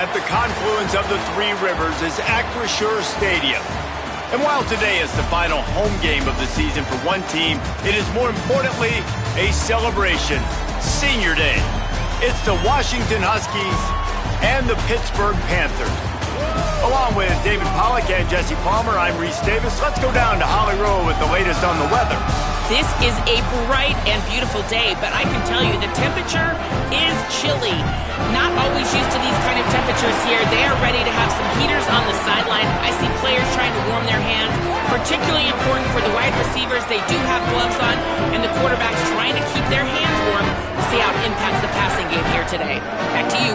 At the confluence of the three rivers is Acrisure Stadium. And while today is the final home game of the season for one team, it is more importantly a celebration, Senior Day. It's the Washington Huskies and the Pittsburgh Panthers. Along with David Pollack and Jesse Palmer, I'm Reese Davis. Let's go down to Holly Rowe with the latest on the weather. This is a bright and beautiful day, but I can tell you the temperature is chilly. Not always used to these kind of temperatures here. They are ready to have some heaters on the sideline. I see players trying to warm their hands. Particularly important for the wide receivers. They do have gloves on, and the quarterbacks trying to keep their hands warm to see how it impacts the passing game here today. Back to you.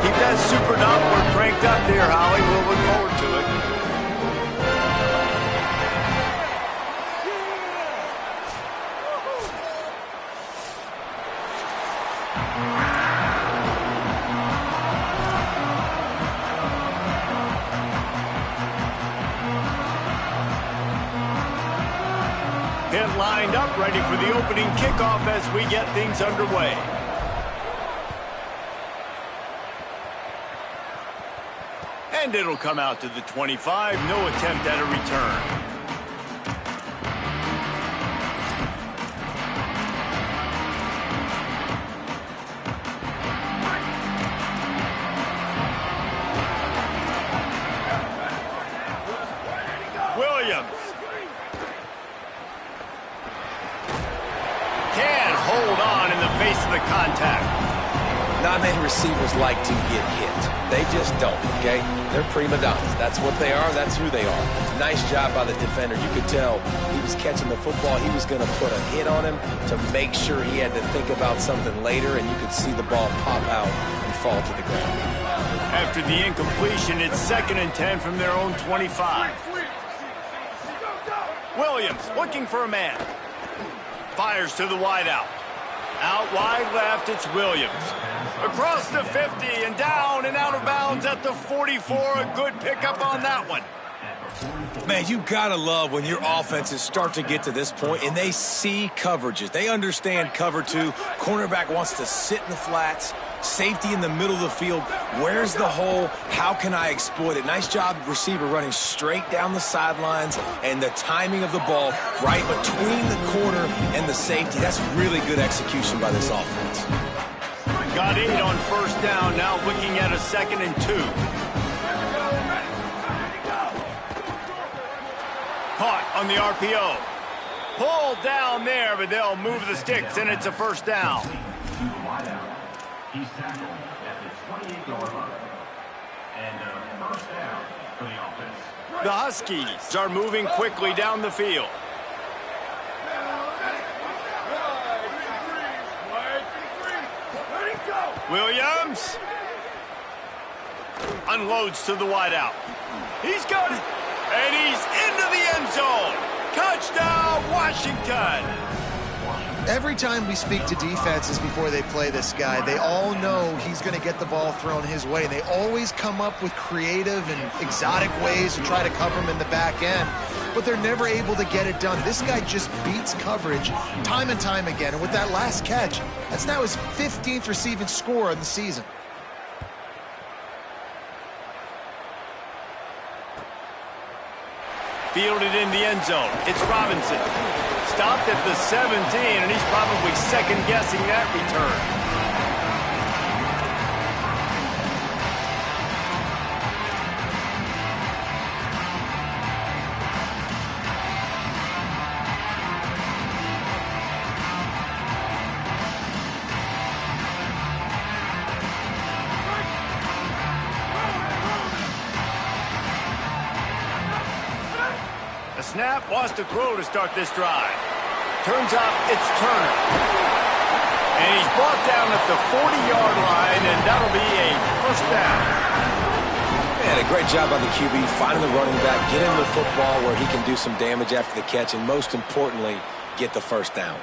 Keep that super Doppler cranked up there, Holly. We'll look forward to it. Pitt lined up, ready for the opening kickoff as we get things underway. And it'll come out to the 25. No attempt at a return. Williams. Can't hold on in the face of the contact. Not many receivers like to get hit. They just don't, okay? They're prima donnas. That's what they are. That's who they are. Nice job by the defender. You could tell he was catching the football. He was going to put a hit on him to make sure he had to think about something later, and you could see the ball pop out and fall to the ground. After the incompletion, it's 2nd and 10 from their own 25. Williams looking for a man. Fires to the wideout. Out wide left, it's Williams. Across the 50 and down and out of bounds at the 44. A good pickup on that one. Man, you gotta love when your offenses start to get to this point and they see coverages. They understand cover two. Cornerback wants to sit in the flats. Safety in the middle of the field. Where's the hole? How can I exploit it? Nice job, receiver, running straight down the sidelines, and the timing of the ball right between the corner and the safety. That's really good execution by this offense. Got 8 on 1st down, now looking at a 2nd and 2. Caught on the RPO. Pulled down there, but they'll move the sticks, and it's a 1st down. He's tackled at the 28-yard line. And a 1st down for the offense. The Huskies are moving quickly down the field. Williams unloads to the wideout. He's got it, and he's into the end zone. Touchdown, Washington. Every time we speak to defenses before they play this guy, they all know he's going to get the ball thrown his way. They always come up with creative and exotic ways to try to cover him in the back end, but they're never able to get it done. This guy just beats coverage time and time again, and with that last catch, that's now his 15th receiving score of the season. Fielded in the end zone. It's Robinson. Stopped at the 17, and he's probably second-guessing that return. The snap wants to throw to start this drive. Turns out it's Turner. And he's brought down at the 40-yard line, and that'll be a 1st down. Man, a great job by the QB, finding the running back, get him the football where he can do some damage after the catch, and most importantly, get the 1st down.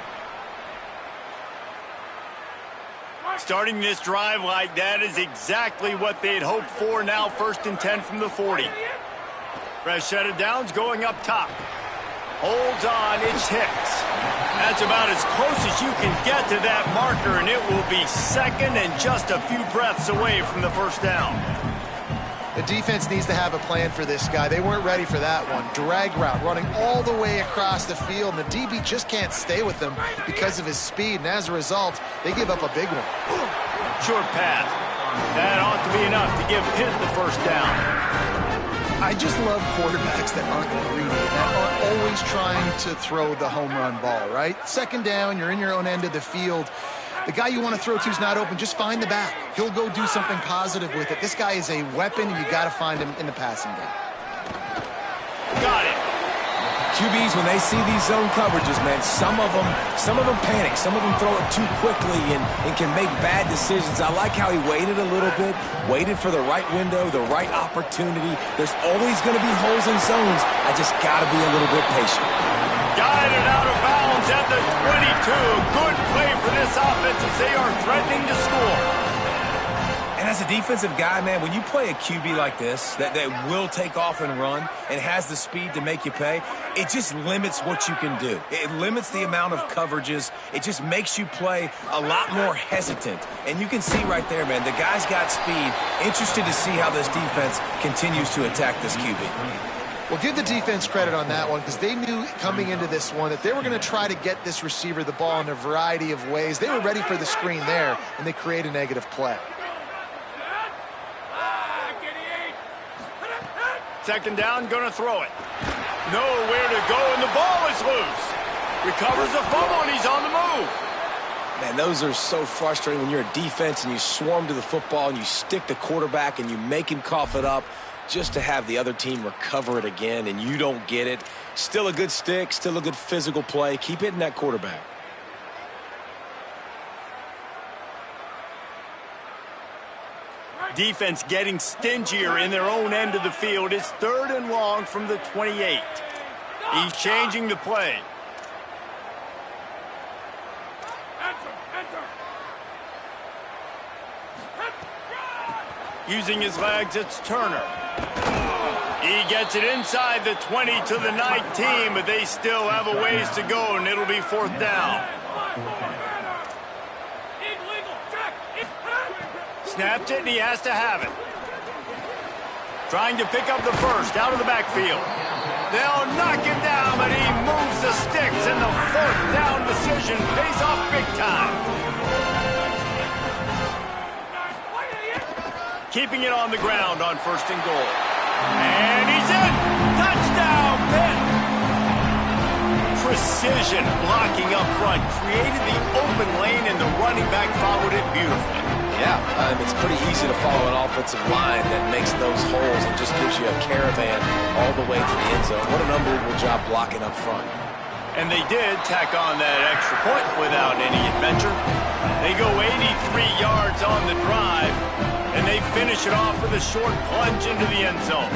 Starting this drive like that is exactly what they'd hoped for. Now 1st and 10 from the 40. Fresh set of downs going up top. Holds on, it's Hicks. That's about as close as you can get to that marker, and it will be second and just a few breaths away from the first down. The defense needs to have a plan for this guy. They weren't ready for that one. Drag route, running all the way across the field, and the DB just can't stay with him because of his speed, and as a result, they give up a big one. Short pass. That ought to be enough to give Pitt the first down. I just love quarterbacks that aren't greedy, that aren't always trying to throw the home run ball, right? Second down, you're in your own end of the field. The guy you want to throw to is not open. Just find the back. He'll go do something positive with it. This guy is a weapon, and you got to find him in the passing game. Got it. QBs, when they see these zone coverages, man, some of them panic. Some of them throw it too quickly and can make bad decisions. I like how he waited a little bit, waited for the right window, the right opportunity. There's always going to be holes in zones. I just got to be a little bit patient. Guided out of bounds at the 22. Good play for this offense as they are threatening to score. And as a defensive guy, man, when you play a QB like this that will take off and run and has the speed to make you pay, it just limits what you can do. It limits the amount of coverages. It just makes you play a lot more hesitant. And you can see right there, man, the guy's got speed. Interested to see how this defense continues to attack this QB. Well, give the defense credit on that one because they knew coming into this one that they were going to try to get this receiver the ball in a variety of ways. They were ready for the screen there, and they create a negative play. Second down, going to throw it. Nowhere to go, and the ball is loose. Recovers the fumble, and he's on the move. Man, those are so frustrating when you're a defense and you swarm to the football and you stick the quarterback and you make him cough it up just to have the other team recover it again and you don't get it. Still a good stick, still a good physical play. Keep hitting that quarterback. Defense getting stingier in their own end of the field. It's third and long from the 28. He's changing the play. Using his legs, it's Turner. He gets it inside the 20 to the 19, but they still have a ways to go, and it'll be fourth down. Snapped it, and he has to have it. Trying to pick up the first, out of the backfield. They'll knock him down, but he moves the sticks, and the fourth down decision pays off big time. Keeping it on the ground on first and goal. And he's in! Touchdown, Pitt! Precision blocking up front, created the open lane, and the running back followed it beautifully. Yeah, it's pretty easy to follow an offensive line that makes those holes and just gives you a caravan all the way to the end zone. What an unbelievable job blocking up front. And they did tack on that extra point without any adventure. They go 83 yards on the drive, and they finish it off with a short plunge into the end zone.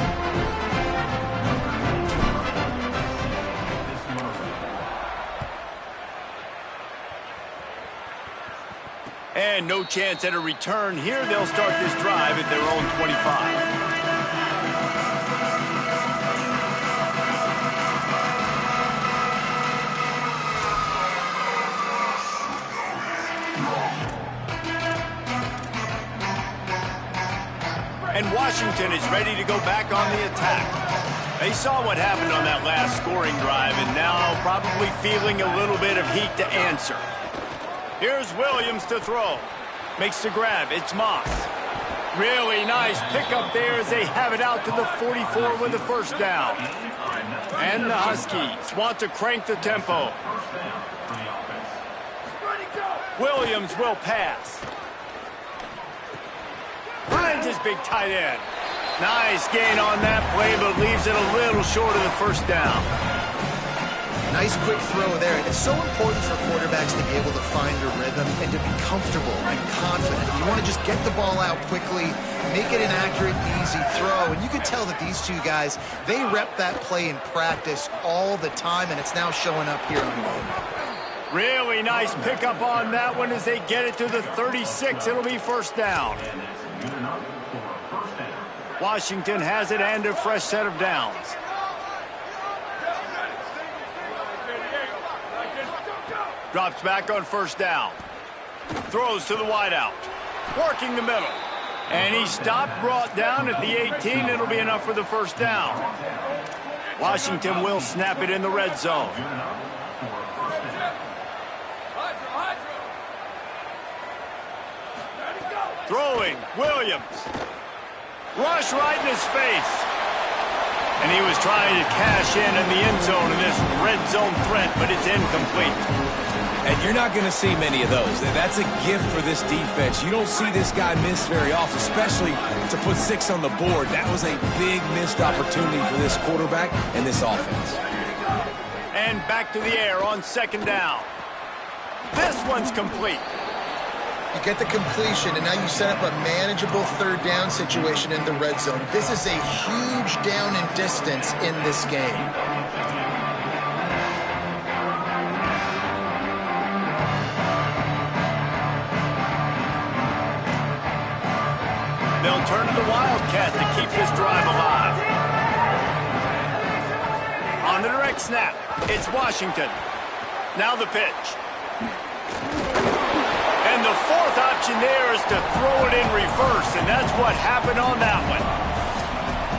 And no chance at a return here. They'll start this drive at their own 25. And Washington is ready to go back on the attack. They saw what happened on that last scoring drive and now probably feeling a little bit of heat to answer. Here's Williams to throw. Makes the grab. It's Moss. Really nice pickup there as they have it out to the 44 with the first down. And the Huskies want to crank the tempo. Williams will pass. Finds his big tight end. Nice gain on that play, but leaves it a little short of the first down. Nice quick throw there. It's so important for quarterbacks to be able to find a rhythm and to be comfortable and confident. You want to just get the ball out quickly, make it an accurate, easy throw. And you can tell that these two guys, they rep that play in practice all the time, and it's now showing up here on the field. Really nice pickup on that one as they get it to the 36. It'll be first down. Washington has it and a fresh set of downs. Drops back on first down. Throws to the wideout. Working the middle. And he stopped, brought down at the 18. It'll be enough for the first down. Washington will snap it in the red zone. Throwing, Williams. Rush right in his face. And he was trying to cash in the end zone in this red zone threat, but it's incomplete. And you're not going to see many of those. That's a gift for this defense. You don't see this guy miss very often, especially to put 6 on the board. That was a big missed opportunity for this quarterback and this offense. And back to the air on second down. This one's complete. You get the completion, and now you set up a manageable third down situation in the red zone. This is a huge down in distance in this game. They'll turn to the Wildcat to keep this drive alive. On the direct snap, it's Washington. Now the pitch. And the fourth option there is to throw it in reverse, and that's what happened on that one.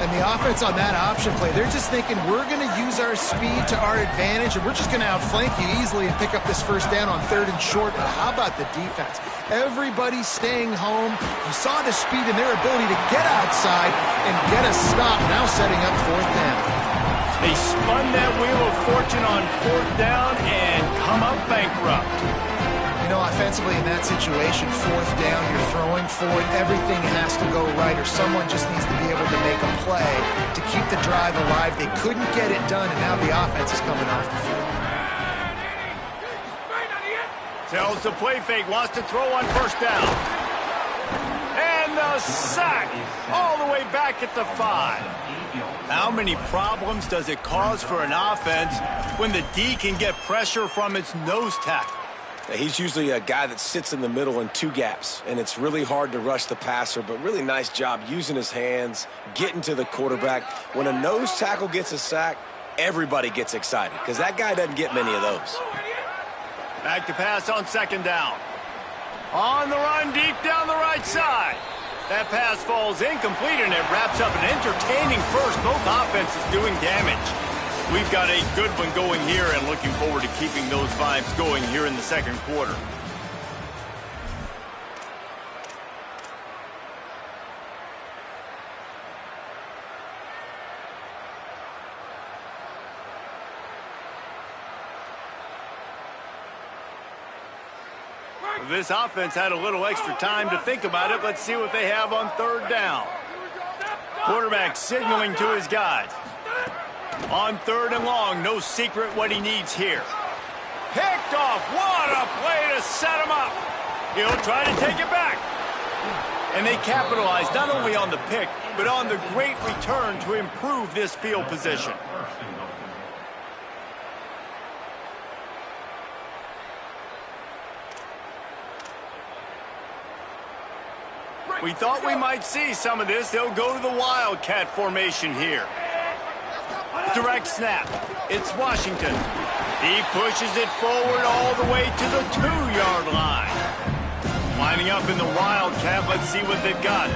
And the offense on that option play, they're just thinking we're going to use our speed to our advantage, and we're just going to outflank you easily and pick up this first down on 3rd and short. But how about the defense? Everybody's staying home. You saw the speed and their ability to get outside and get a stop, now setting up 4th down. They spun that wheel of fortune on 4th down and come up bankrupt. You know, offensively in that situation, 4th down, you're throwing for it. Everything has to go right, or someone just needs to be able to make a play to keep the drive alive. They couldn't get it done, and now the offense is coming off the field. Tells the play fake, wants to throw on first down. And the sack all the way back at the 5. How many problems does it cause for an offense when the D can get pressure from its nose tackle? He's usually a guy that sits in the middle in 2 gaps, and it's really hard to rush the passer, but really nice job using his hands, getting to the quarterback. When a nose tackle gets a sack, everybody gets excited because that guy doesn't get many of those. Back to pass on second down. On the run deep down the right side. That pass falls incomplete, and it wraps up an entertaining first. Both offenses doing damage. We've got a good one going here and looking forward to keeping those vibes going here in the second quarter. This offense had a little extra time to think about it. Let's see what they have on 3rd down. Quarterback signaling to his guys. On 3rd and long, no secret what he needs here. Picked off. What a play to set him up. He'll try to take it back. And they capitalized not only on the pick, but on the great return to improve this field position. We thought we might see some of this. They'll go to the Wildcat formation here. Direct snap. It's Washington. He pushes it forward all the way to the 2-yard line. Lining up in the Wildcat. Let's see what they've got.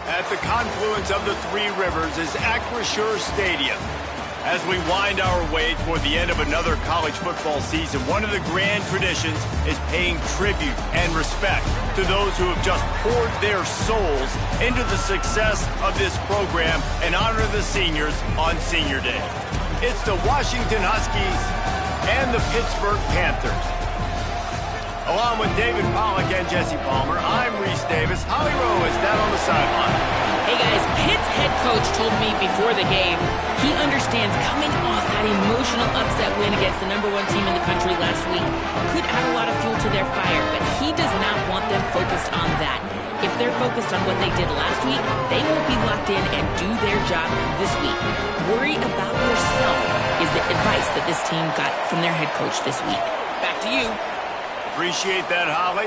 At the confluence of the three rivers is Acrisure Stadium. As we wind our way toward the end of another college football season, one of the grand traditions is paying tribute and respect to those who have just poured their souls into the success of this program and honor the seniors on Senior Day. It's the Washington Huskies and the Pittsburgh Panthers. Along with David Pollack and Jesse Palmer, I'm Reese Davis. Holly Rowe is down on the sideline. Hey guys, Pitt's head coach told me before the game he understands coming off that emotional upset win against the #1 team in the country last week could add a lot of fuel to their fire, but he does not want them focused on that. If they're focused on what they did last week, they won't be locked in and do their job this week. Worry about yourself is the advice that this team got from their head coach this week. Back to you. Appreciate that, Holly.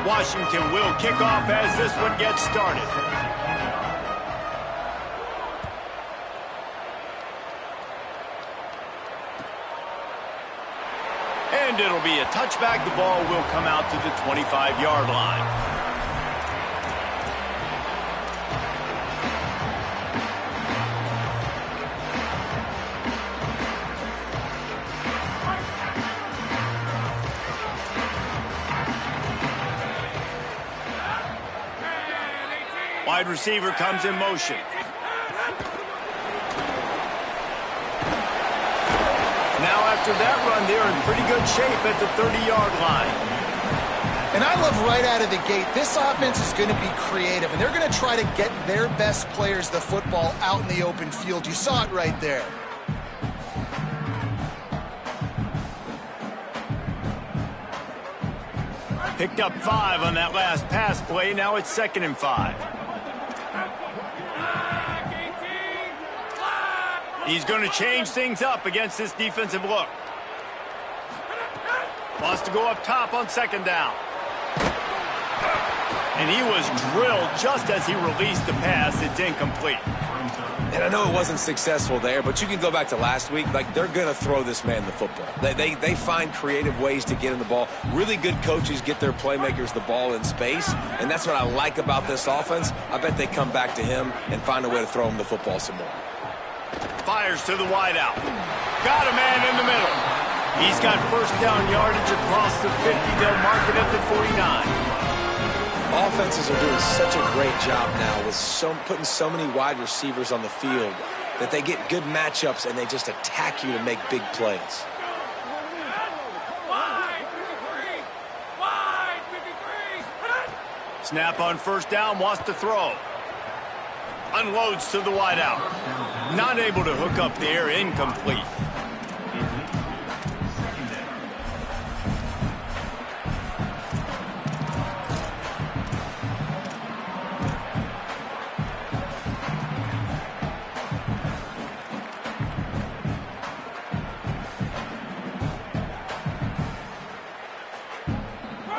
Washington will kick off as this one gets started. And it'll be a touchback. The ball will come out to the 25-yard line. Wide receiver comes in motion. Now after that run, they're in pretty good shape at the 30-yard line. And I love right out of the gate, this offense is going to be creative, and they're going to try to get their best players the football out in the open field. You saw it right there. Picked up 5 on that last pass play. Now it's 2nd and 5. He's going to change things up against this defensive look. Wants to go up top on 2nd down. And he was drilled just as he released the pass. It's incomplete. And I know it wasn't successful there, but you can go back to last week. Like, they're going to throw this man the football. They find creative ways to get him the ball. Really good coaches get their playmakers the ball in space, and that's what I like about this offense. I bet they come back to him and find a way to throw him the football some more. Fires to the wideout. Got a man in the middle. He's got first down yardage across the 50. They'll mark it at the 49. Offenses are doing such a great job now with putting so many wide receivers on the field that they get good matchups and they just attack you to make big plays. Snap on first down, wants to throw. Unloads to the wideout. Not able to hook up there, incomplete.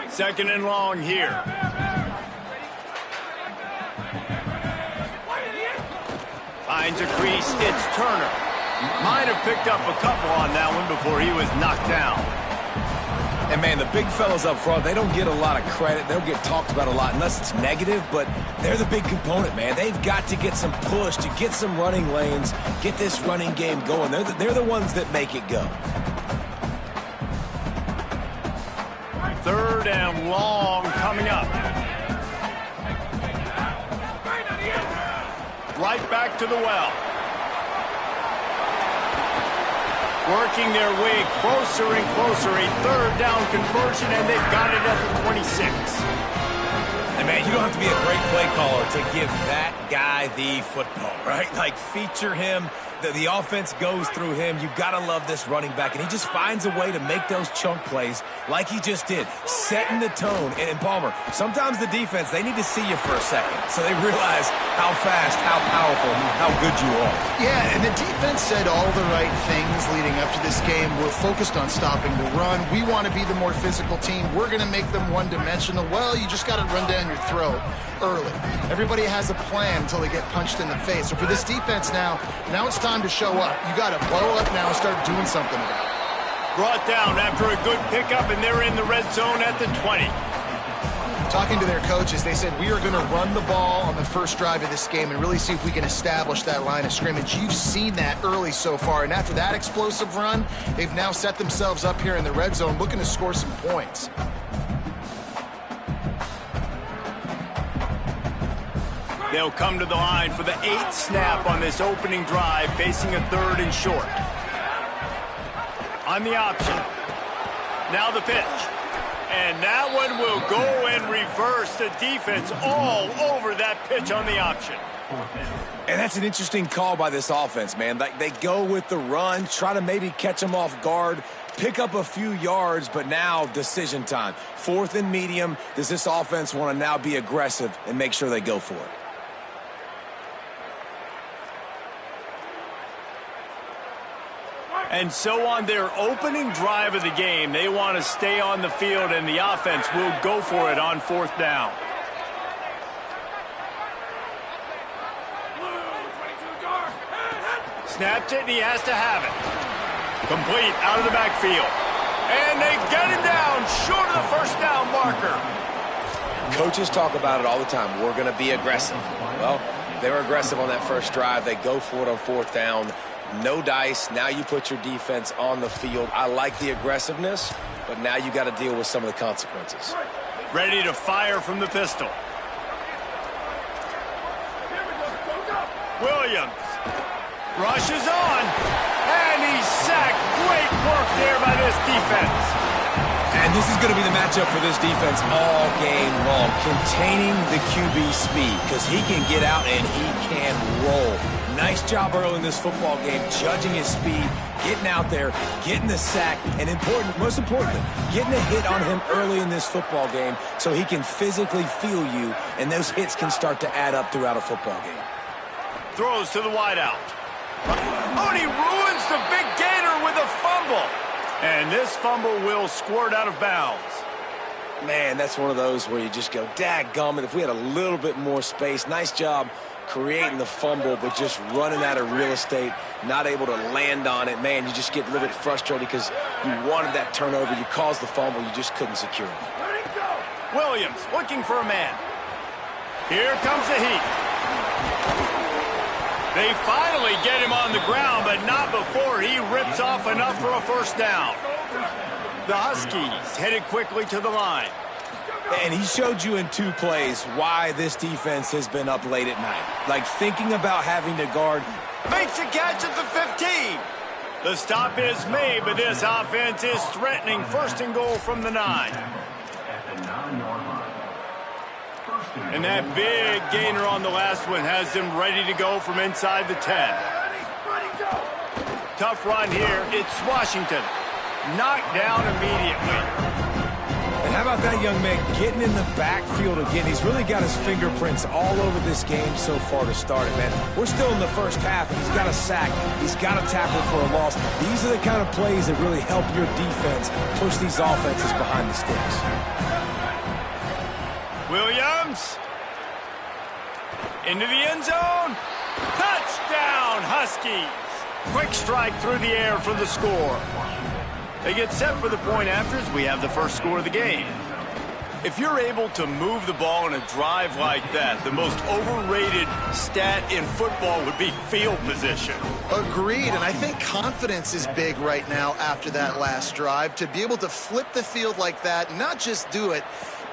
Second and long here. Finds a crease. It's Turner. Might have picked up a couple on that one before he was knocked down. And, man, the big fellas up front, they don't get a lot of credit. They don't get talked about a lot unless it's negative, but they're the big component, man. They've got to get some push, to get some running lanes, get this running game going. They're the ones that make it go. Third and long coming up. Right back to the well. Working their way closer and closer. A third down conversion, and they've got it at the 26. And, man, you don't have to be a great play caller to give that guy the football, right? Like, feature him. The offense goes through him. You've got to love this running back. And he just finds a way to make those chunk plays like he just did, setting the tone. And Palmer, sometimes the defense, they need to see you for a second so they realize how fast, how powerful, how good you are. Yeah, and the defense said all the right things leading up to this game. We're focused on stopping the run. We want to be the more physical team. We're going to make them one-dimensional. Well, you just got to run down your throat early. Everybody has a plan until they get punched in the face. So for this defense now it's time to show up. You got to blow up now and start doing something about it. Brought down after a good pickup, and they're in the red zone at the 20. Talking to their coaches, they said we are going to run the ball on the first drive of this game and really see if we can establish that line of scrimmage. You've seen that early so far, and after that explosive run, they've now set themselves up here in the red zone looking to score some points. They'll come to the line for the 8th snap on this opening drive, facing a third and short. On the option. Now the pitch. And that one will go and reverse. The defense all over that pitch on the option. And that's an interesting call by this offense, man. Like, they go with the run, try to maybe catch them off guard, pick up a few yards, but now decision time. 4th and medium. Does this offense want to now be aggressive and make sure they go for it? And so on their opening drive of the game, they want to stay on the field, and the offense will go for it on 4th down. Snapped it, and he has to have it. Complete out of the backfield. And they get him down short of the first down marker. Coaches talk about it all the time. We're going to be aggressive. Well, they were aggressive on that first drive. They go for it on 4th down. No dice. Now you put your defense on the field. I like the aggressiveness, but now you got to deal with some of the consequences. Ready to fire from the pistol. Williams rushes on, and he's sacked. Great work there by this defense. And this is going to be the matchup for this defense all game long, containing the QB speed, because he can get out and he can roll. Nice job early in this football game, judging his speed, getting out there, getting the sack, and most importantly, getting a hit on him early in this football game so he can physically feel you, and those hits can start to add up throughout a football game. Throws to the wideout. Oh, and he ruins the big gator with a fumble. And this fumble will squirt out of bounds. Man, that's one of those where you just go, dadgummit, if we had a little bit more space. Nice job creating the fumble, but just running out of real estate, not able to land on it. Man, you just get a little bit frustrated because you wanted that turnover. You caused the fumble. You just couldn't secure it. Williams looking for a man. Here comes the heat. They finally get him on the ground, but not before he rips off enough for a first down. The Huskies headed quickly to the line. And he showed you in 2 plays why this defense has been up late at night. Like thinking about having to guard. Makes a catch at the 15. The stop is made, but this offense is threatening first and goal from the 9. And that big gainer on the last one has them ready to go from inside the 10. Tough run here. It's Washington. Knocked down immediately. And how about that young man getting in the backfield again? He's really got his fingerprints all over this game so far to start it, man. We're still in the first half. He's got a sack. He's got a tackle for a loss. These are the kind of plays that really help your defense push these offenses behind the sticks. Williams. Into the end zone. Touchdown, Huskies. Quick strike through the air for the score. They get set for the point after as we have the first score of the game. If you're able to move the ball in a drive like that, the most overrated stat in football would be field position. Agreed, and I think confidence is big right now after that last drive. To be able to flip the field like that, not just do it,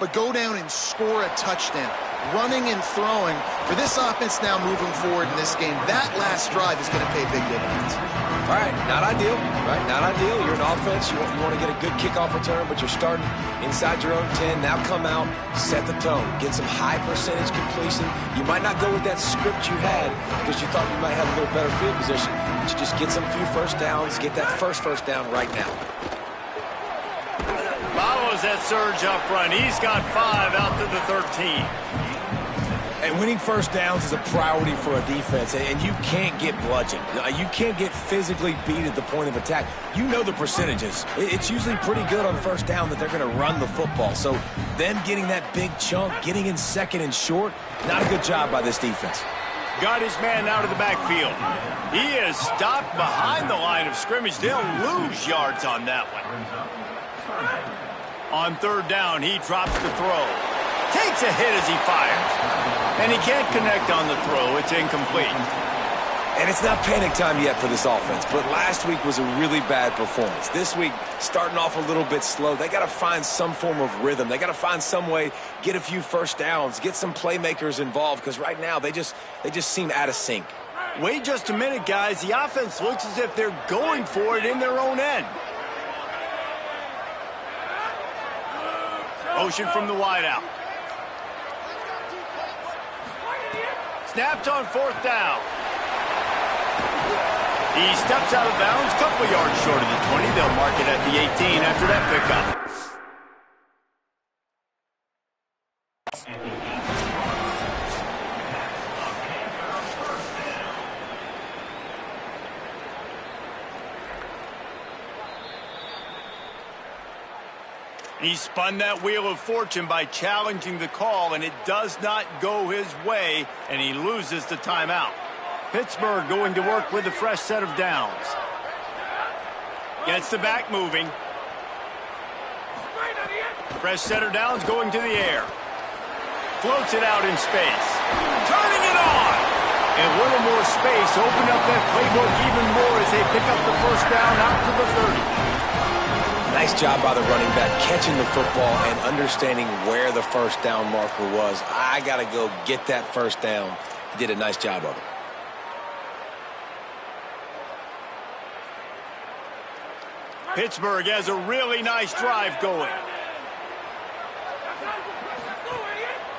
but go down and score a touchdown. Running and throwing for this offense now moving forward in this game, that last drive is going to pay big dividends. All right, not ideal, right? Not ideal. You're an offense. You want to get a good kickoff return, but you're starting inside your own 10. Now come out, set the tone, get some high percentage completion. You might not go with that script you had because you thought you might have a little better field position, but you just get some few first downs, get that first down right now. Follows that surge up front. He's got 5 out to the 13. And winning first downs is a priority for a defense, and you can't get bludgeoned. You can't get physically beat at the point of attack. You know the percentages. It's usually pretty good on first down that they're going to run the football. So them getting that big chunk, getting in second and short, not a good job by this defense. Got his man out of the backfield. He is stopped behind the line of scrimmage. They'll lose yards on that one. On third down, he drops the throw. Takes a hit as he fires. And he can't connect on the throw. It's incomplete. And it's not panic time yet for this offense, but last week was a really bad performance. This week, starting off a little bit slow. They got to find some form of rhythm. They got to find some way, get a few first downs, get some playmakers involved, because right now they just seem out of sync. Wait just a minute, guys. The offense looks as if they're going for it in their own end. Motion from the wideout. Snapped on fourth down. He steps out of bounds, couple yards short of the 20. They'll mark it at the 18 after that pickup. He spun that wheel of fortune by challenging the call, and it does not go his way, and he loses the timeout. Pittsburgh going to work with a fresh set of downs. Gets the back moving. Fresh set of downs going to the air. Floats it out in space. Turning it on! And a little more space. Open up that playbook even more as they pick up the first down out to the 30. Nice job by the running back catching the football and understanding where the first down marker was. I got to go get that first down. He did a nice job of it. Pittsburgh has a really nice drive going.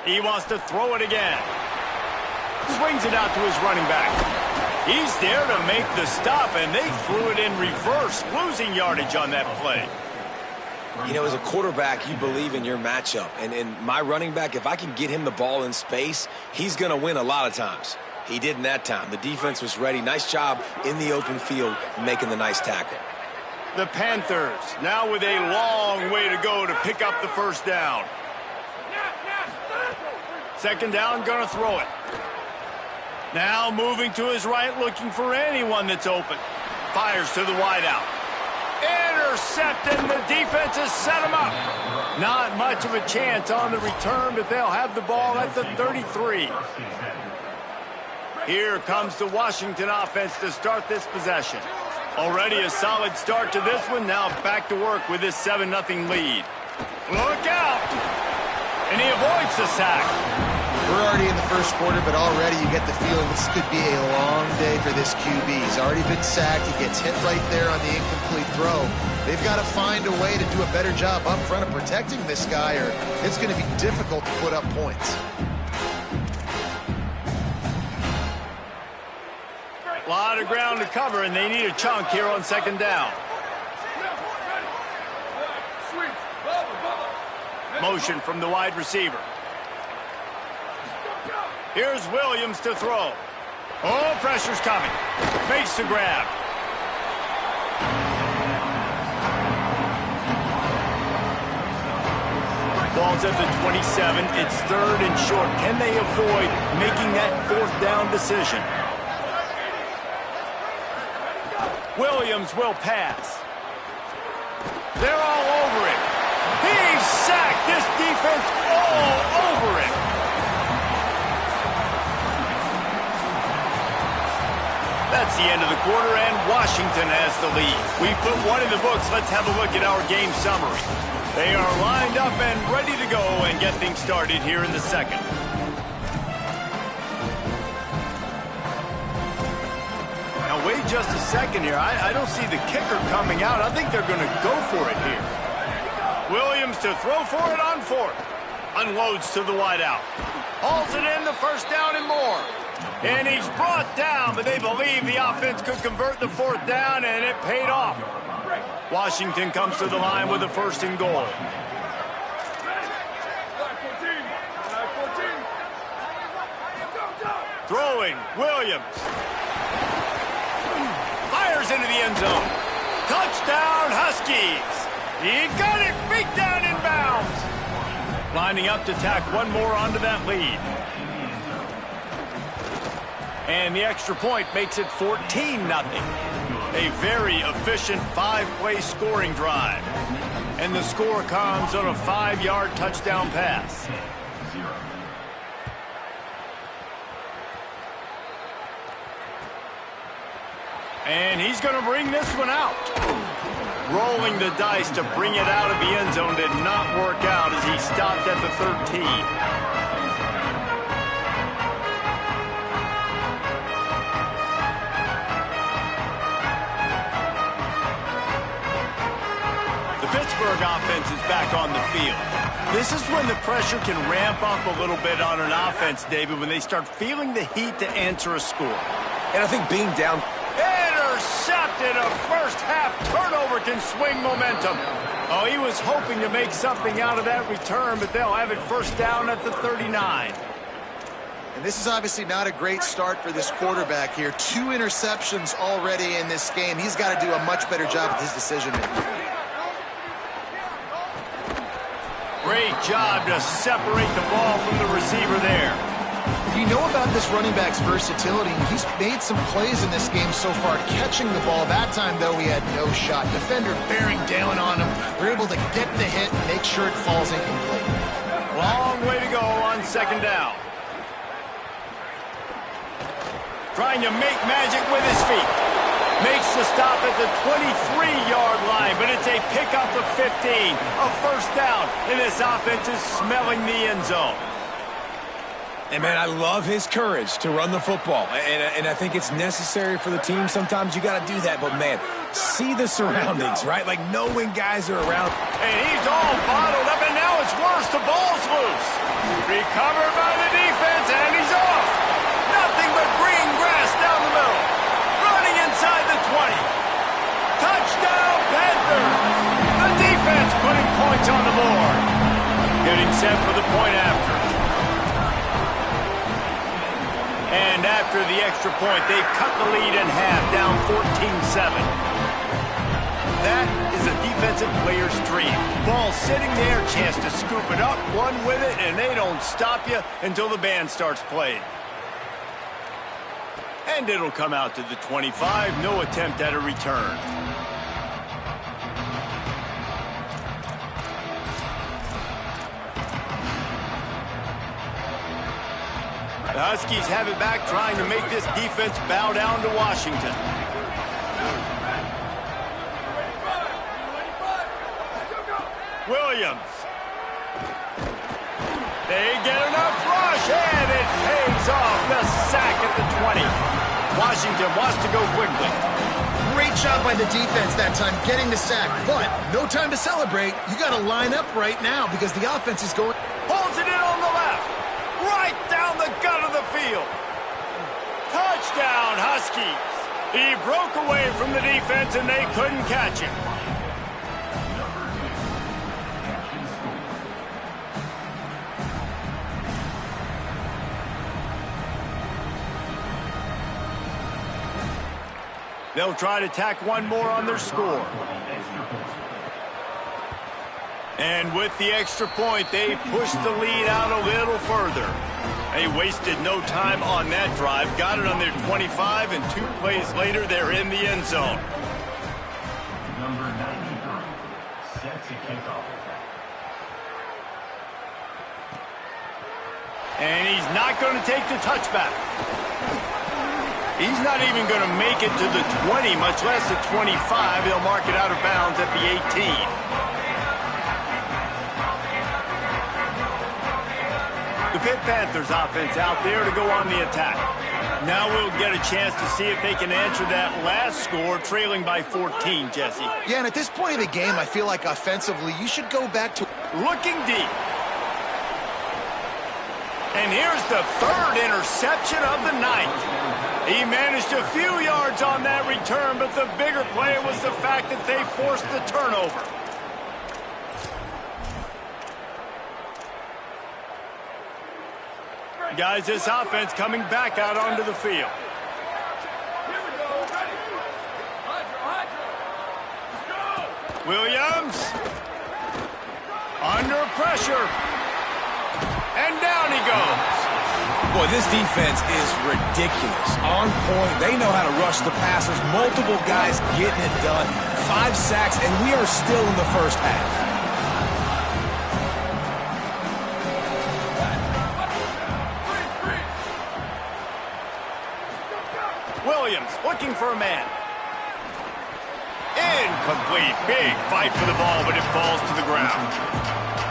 He wants to throw it again. Swings it out to his running back. He's there to make the stop, and they threw it in reverse, losing yardage on that play. You know, as a quarterback, you believe in your matchup. And in my running back, if I can get him the ball in space, he's going to win a lot of times. He did in that time. The defense was ready. Nice job in the open field making the nice tackle. The Panthers now with a long way to go to pick up the first down. Second down, going to throw it. Now moving to his right, looking for anyone that's open. Fires to the wideout. Intercepted, and the defense has set him up. Not much of a chance on the return, but they'll have the ball at the 33. Here comes the Washington offense to start this possession. Already a solid start to this one. Now back to work with this 7-0 lead. Look out! And he avoids the sack. We're already in the first quarter, but already you get the feeling this could be a long day for this QB. He's already been sacked. He gets hit right there on the incomplete throw. They've got to find a way to do a better job up front of protecting this guy, or it's going to be difficult to put up points. A lot of ground to cover, and they need a chunk here on second down. Motion from the wide receiver. Here's Williams to throw. Oh, pressure's coming. Makes the grab. Ball's at the 27. It's 3rd and short. Can they avoid making that 4th down decision? Williams will pass. They're all over it. He's sacked. This defense all over it. That's the end of the quarter, and Washington has the lead. We put one in the books. Let's have a look at our game summary. They are lined up and ready to go and get things started here in the second. Now, wait just a second here. I don't see the kicker coming out. I think they're going to go for it here. Williams to throw for it on 4th. Unloads to the wideout. Hauls it in, the first down and more. And he's brought down, but they believe the offense could convert the 4th down, and it paid off. Washington comes to the line with a 1st and goal. Throwing, Williams. Fires into the end zone. Touchdown, Huskies. He got it, feet down in bounds. Lining up to tack one more onto that lead. And the extra point makes it 14-0. A very efficient 5-play scoring drive. And the score comes on a 5-yard touchdown pass. And he's going to bring this one out. Rolling the dice to bring it out of the end zone did not work out as he stopped at the 13. Pittsburgh offense is back on the field. This is when the pressure can ramp up a little bit on an offense, David, when they start feeling the heat to answer a score. And I think being down... Intercepted! A first-half turnover can swing momentum. Oh, he was hoping to make something out of that return, but they'll have it first down at the 39. And this is obviously not a great start for this quarterback here. 2 interceptions already in this game. He's got to do a much better job with his decision-making. Great job to separate the ball from the receiver there. You know about this running back's versatility. He's made some plays in this game so far, catching the ball. That time, though, he had no shot. Defender bearing down on him. We're able to get the hit and make sure it falls incomplete. Long way to go on second down. Trying to make magic with his feet. Makes the stop at the 23-yard line, but it's a pickup of 15. A first down, and this offense is smelling the end zone. And, man, I love his courage to run the football. And I think it's necessary for the team. Sometimes you got to do that. But, man, see the surroundings, right? Like knowing guys are around. And he's all bottled up, and now it's worse. The ball's loose. Recovered by the defense, and he's off. Nothing but green grass down the middle. Running inside the 20. Touchdown, Panthers. The defense putting points on the board. Getting set for the point after. And after the extra point, they've cut the lead in half, down 14-7. That is a defensive player's dream. Ball sitting there, chance to scoop it up, run with it, and they don't stop you until the band starts playing. And it'll come out to the 25. No attempt at a return. The Huskies have it back, trying to make this defense bow down to Washington. Williams. They get enough rush, and it pays off. The sack at the 20. Washington wants to go quickly. Great job by the defense that time, getting the sack. But no time to celebrate. You got to line up right now because the offense is going. Pulls it in on the left. Right down the gut of the field. Touchdown, Huskies. He broke away from the defense, and they couldn't catch him. They'll try to tack one more on their score. And with the extra point, they push the lead out a little further. They wasted no time on that drive. Got it on their 25, and 2 plays later, they're in the end zone. Number 93, set to kick off. And he's not going to take the touchback. He's not even going to make it to the 20, much less the 25. They'll mark it out of bounds at the 18. The Pitt Panthers offense out there to go on the attack. Now we'll get a chance to see if they can answer that last score, trailing by 14, Jesse. Yeah, and at this point of the game, I feel like offensively, you should go back to looking deep. And here's the third interception of the night. He managed a few yards on that return, but the bigger play was the fact that they forced the turnover. Guys, this offense coming back out onto the field. Williams. Under pressure. And down he goes. Boy, this defense is ridiculous. On point. They know how to rush the passers. Multiple guys getting it done. 5 sacks, and we are still in the first half. Williams looking for a man. Incomplete. Big fight for the ball, but it falls to the ground.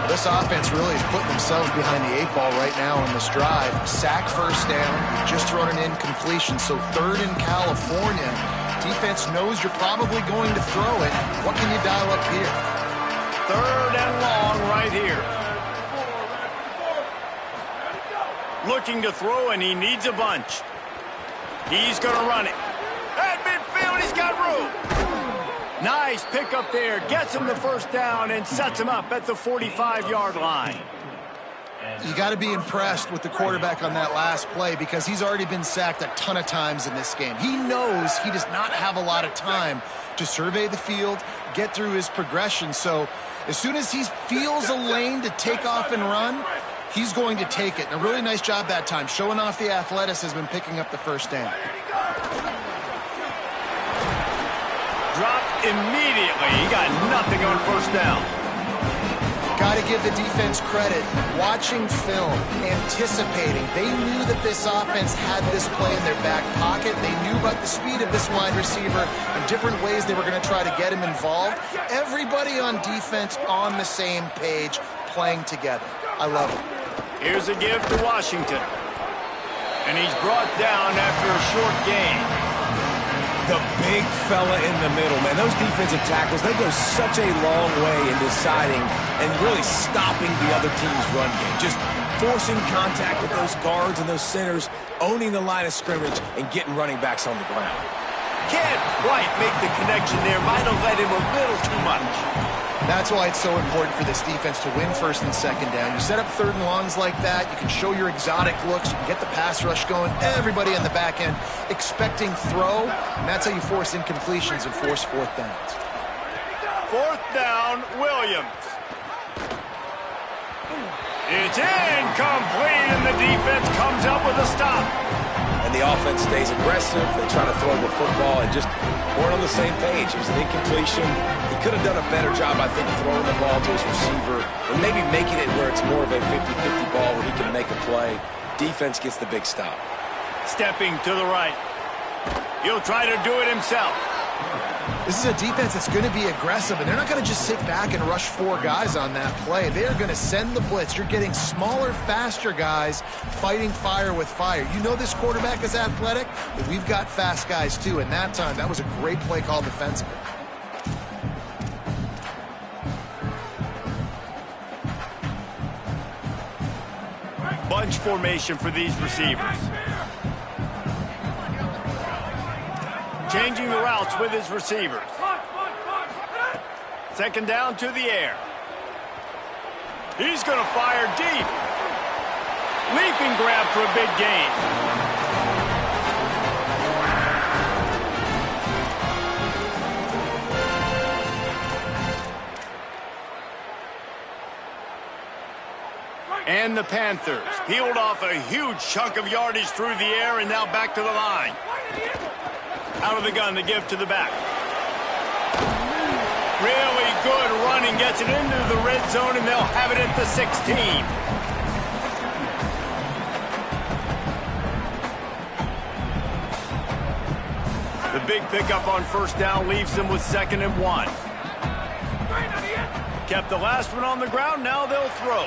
Well, this offense really is putting themselves behind the 8 ball right now in this drive. Sack first down. You've just thrown an incompletion, so 3rd in California. Defense knows you're probably going to throw it. What can you dial up here? 3rd and long right here. Looking to throw, and he needs a bunch. He's going to run it. At midfield, he's got room. Nice pick up there. Gets him the first down and sets him up at the 45-yard line. You got to be impressed with the quarterback on that last play because he's already been sacked a ton of times in this game. He knows he does not have a lot of time to survey the field, get through his progression. So as soon as he feels a lane to take off and run, he's going to take it. And a really nice job that time, showing off the athleticism, picking up the first down. Dropped immediately. He got nothing on first down. Got to give the defense credit. Watching film, anticipating. They knew that this offense had this play in their back pocket. They knew about the speed of this wide receiver and different ways they were going to try to get him involved. Everybody on defense on the same page, playing together. I love it. Here's a give to Washington. And he's brought down after a short gain. The big fella in the middle, man. Those defensive tackles, they go such a long way in deciding and really stopping the other team's run game. Just forcing contact with those guards and those centers, owning the line of scrimmage, and getting running backs on the ground. Can't quite make the connection there. Might have led him a little too much. That's why it's so important for this defense to win 1st and 2nd down. You set up 3rd and longs like that. You can show your exotic looks. You can get the pass rush going. Everybody on the back end expecting throw. And that's how you force incompletions and force 4th downs. 4th down, Williams. It's incomplete, and the defense comes up with a stop. and the offense stays aggressive. They try to throw the football and just weren't on the same page. It was an incompletion. He could have done a better job, I think, throwing the ball to his receiver and maybe making it where it's more of a 50-50 ball where he can make a play. Defense gets the big stop. Stepping to the right. He'll try to do it himself. This is a defense that's going to be aggressive, and they're not going to just sit back and rush 4 guys on that play. They're going to send the blitz. You're getting smaller, faster guys fighting fire with fire. You know this quarterback is athletic, but we've got fast guys too. And that time, that was a great play call defensively. Bunch formation for these receivers. Changing the routes with his receivers. Second down to the air. He's going to fire deep. Leaping grab for a big gain. And the Panthers peeled off a huge chunk of yardage through the air and now back to the line. Out of the gun to give to the back. Really good running, gets it into the red zone, and they'll have it at the 16. The big pickup on first down leaves them with 2nd and 1. Kept the last one on the ground, now they'll throw.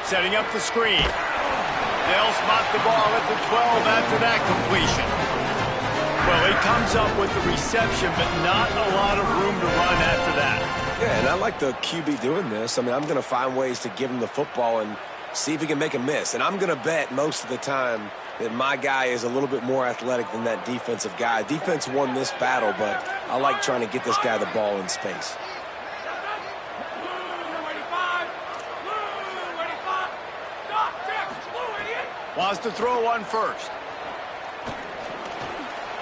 Setting up the screen. They'll spot the ball at the 12 after that completion. Well, he comes up with the reception, but not a lot of room to run after that. Yeah, and I like the QB doing this. I mean, I'm going to find ways to give him the football and see if he can make a miss. And I'm going to bet most of the time that my guy is a little bit more athletic than that defensive guy. Defense won this battle, but I like trying to get this guy the ball in space. Wants to throw on first.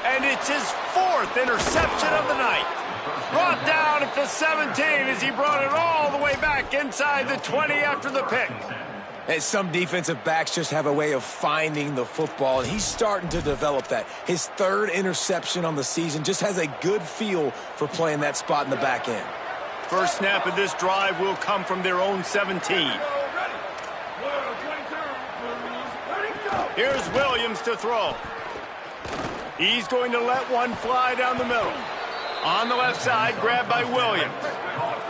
And it's his 4th interception of the night. Brought down at the 17 as he brought it all the way back inside the 20 after the pick. And some defensive backs just have a way of finding the football, and he's starting to develop that. His 3rd interception on the season, just has a good feel for playing that spot in the back end. First snap of this drive will come from their own 17. Here's Williams to throw. He's going to let one fly down the middle. On the left side, grabbed by Williams.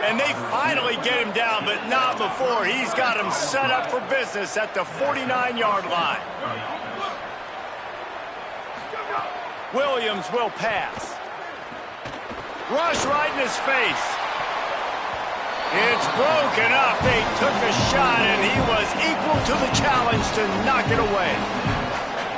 And they finally get him down, but not before. He's got him set up for business at the 49-yard line. Williams will pass. Rush right in his face. It's broken up. They took a shot, and he was equal to the challenge to knock it away.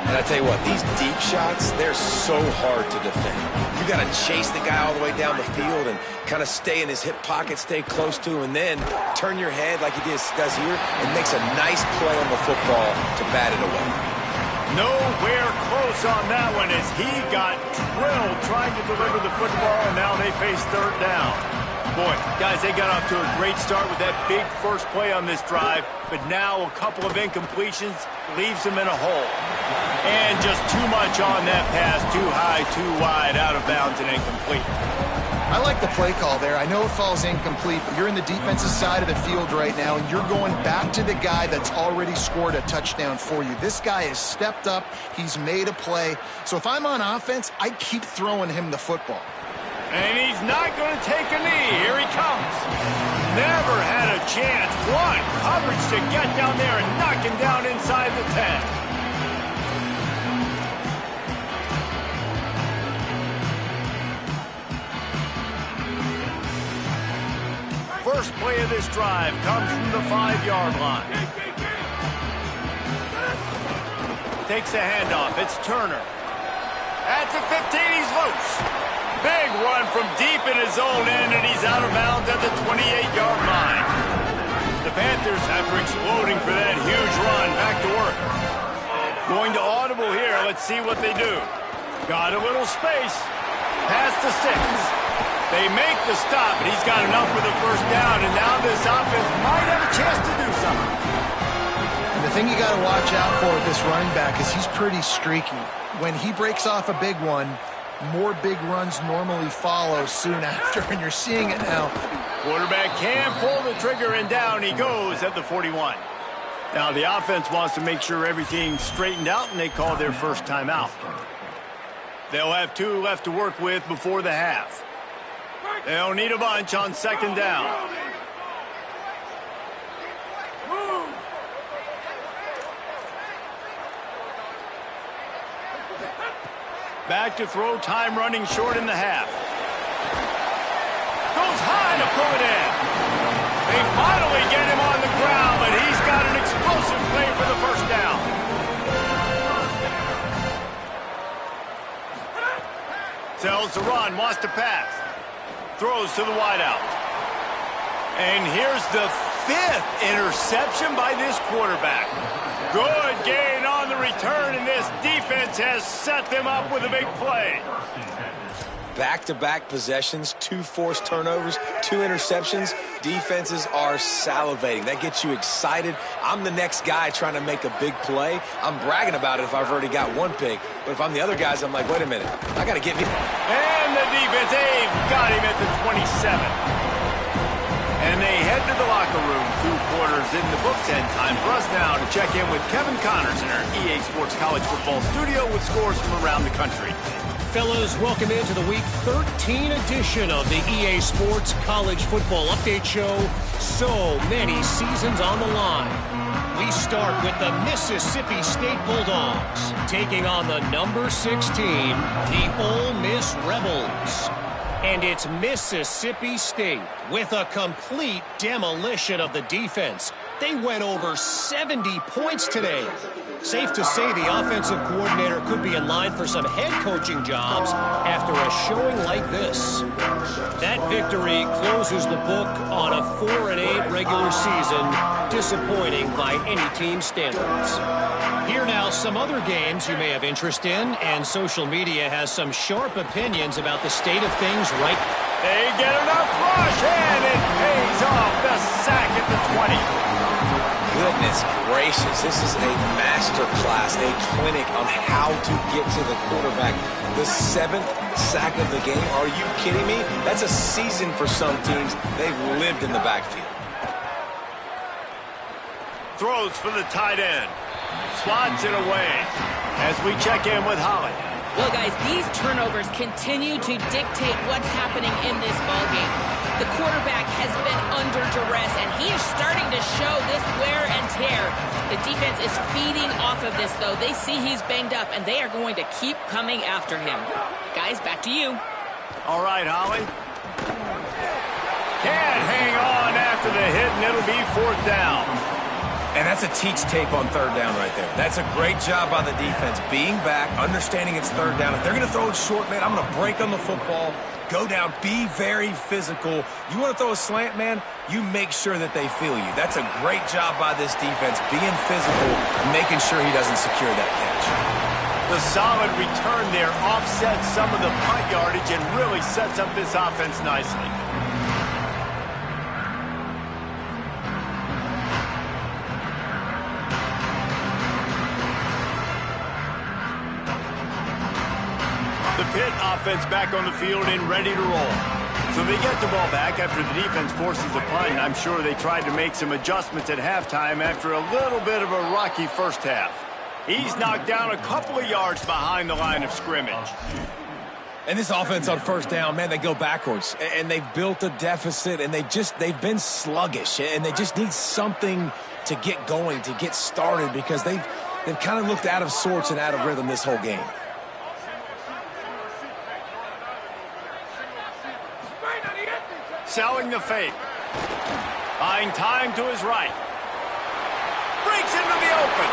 And I tell you what, these deep shots, they're so hard to defend. You got to chase the guy all the way down the field and kind of stay in his hip pocket, stay close to him, and then turn your head like he does here and makes a nice play on the football to bat it away. Nowhere close on that one as he got drilled trying to deliver the football, and now they face 3rd down. Boy, guys, they got off to a great start with that big first play on this drive, but now a couple of incompletions leaves them in a hole. And just too much on that pass, too high, too wide, out of bounds and incomplete. I like the play call there. I know it falls incomplete, but you're in the defensive side of the field right now, and you're going back to the guy that's already scored a touchdown for you. This guy has stepped up. He's made a play. So if I'm on offense, I keep throwing him the football. And he's not going to take a knee. Here he comes. Never had a chance. One coverage to get down there and knock him down inside the 10. First play of this drive comes from the 5-yard line. Takes the handoff. It's Turner. At the 15, he's loose. Big run from deep in his own end, and he's out of bounds at the 28-yard line. The Panthers, after exploding for that huge run, back to work. Going to audible here. Let's see what they do. Got a little space. Past the 6. They make the stop, and he's got enough for the first down, and now this offense might have a chance to do something. And the thing you got to watch out for with this running back is he's pretty streaky. When he breaks off a big one, more big runs normally follow soon after, and you're seeing it now. Quarterback can pull the trigger, and down he goes at the 41. Now the offense wants to make sure everything's straightened out, and they call their first timeout. They'll have 2 left to work with before the half. They'll need a bunch on second down. Back to throw, time running short in the half. Goes high to pull it in. They finally get him on the ground, but he's got an explosive play for the first down. Tells to run, wants to pass. Throws to the wideout. And here's the 5th interception by this quarterback. Good gain on the return, and this defense has set them up with a big play. Back-to-back possessions, 2 forced turnovers, 2 interceptions. Defenses are salivating. That gets you excited. I'm the next guy trying to make a big play. I'm bragging about it if I've already got 1 pick. But if I'm the other guys, I'm like, wait a minute. I got to get me. And the defense, they've got him at the 27. And they head to the locker room. 2 quarters in the books, and time for us now to check in with Kevin Connors in our EA Sports College Football studio with scores from around the country. Fellas, welcome into the Week 13 edition of the EA Sports College Football Update Show. So many seasons on the line. We start with the Mississippi State Bulldogs taking on the number 16, the Ole Miss Rebels. And it's Mississippi State with a complete demolition of the defense. They went over 70 points today. Safe to say the offensive coordinator could be in line for some head coaching jobs after a showing like this. That victory closes the book on a 4-8 regular season, disappointing by any team's standards. Here now some other games you may have interest in, and social media has some sharp opinions about the state of things right now. They get enough rush, and it pays off. The sack at the 20. Goodness gracious, this is a master class, a clinic on how to get to the quarterback. The 7th sack of the game. Are you kidding me? That's a season for some teams. They've lived in the backfield. Throws for the tight end. Slots it away as we check in with Holly. Well, guys, these turnovers continue to dictate what's happening in this ballgame. The quarterback has been under duress, and he is starting to show this wear and tear. The defense is feeding off of this, though. They see he's banged up, and they are going to keep coming after him. Guys, back to you. All right, Holly. Can't hang on after the hit, and it'll be 4th down. And that's a teach tape on 3rd down right there. That's a great job by the defense. Being back, understanding it's 3rd down. If they're going to throw it short, man, I'm going to break on the football, go down, be very physical. You want to throw a slant, man, you make sure that they feel you. That's a great job by this defense, being physical, making sure he doesn't secure that catch. The solid return there offsets some of the punt yardage and really sets up this offense nicely. The Pitt offense back on the field and ready to roll. So they get the ball back after the defense forces the punt. And I'm sure they tried to make some adjustments at halftime after a little bit of a rocky first half. He's knocked down a couple of yards behind the line of scrimmage. And this offense on 1st down, man, they go backwards. And they've built a deficit, and they've been sluggish. And they just need something to get going, to get started, because they've kind of looked out of sorts and out of rhythm this whole game. Selling the fake. Buying time to his right. Breaks into the open.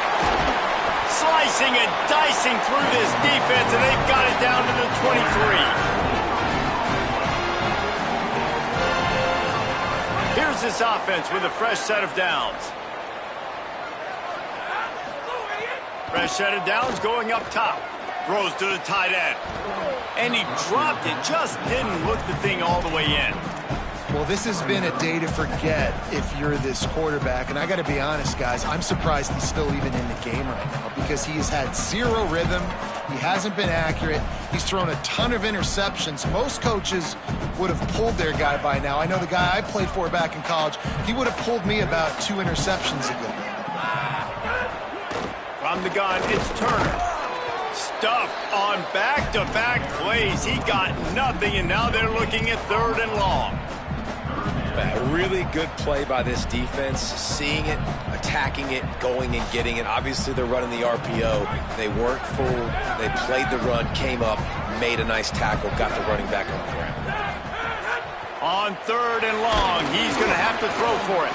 Slicing and dicing through this defense, and they've got it down to the 23. Here's this offense with a fresh set of downs. Fresh set of downs going up top. Throws to the tight end. And he dropped it, just didn't hook the thing all the way in. Well, this has been a day to forget if you're this quarterback. And I got to be honest, guys, I'm surprised he's still even in the game right now because he has had zero rhythm. He hasn't been accurate. He's thrown a ton of interceptions. Most coaches would have pulled their guy by now. I know the guy I played for back in college, he would have pulled me about 2 interceptions ago. From the gun, it's Turner. Stuffed on back-to-back plays. He got nothing, and now they're looking at 3rd and long. A really good play by this defense, seeing it, attacking it, going and getting it. Obviously, they're running the RPO. They weren't fooled. They played the run, came up, made a nice tackle, got the running back on the ground. On 3rd and long, he's going to have to throw for it.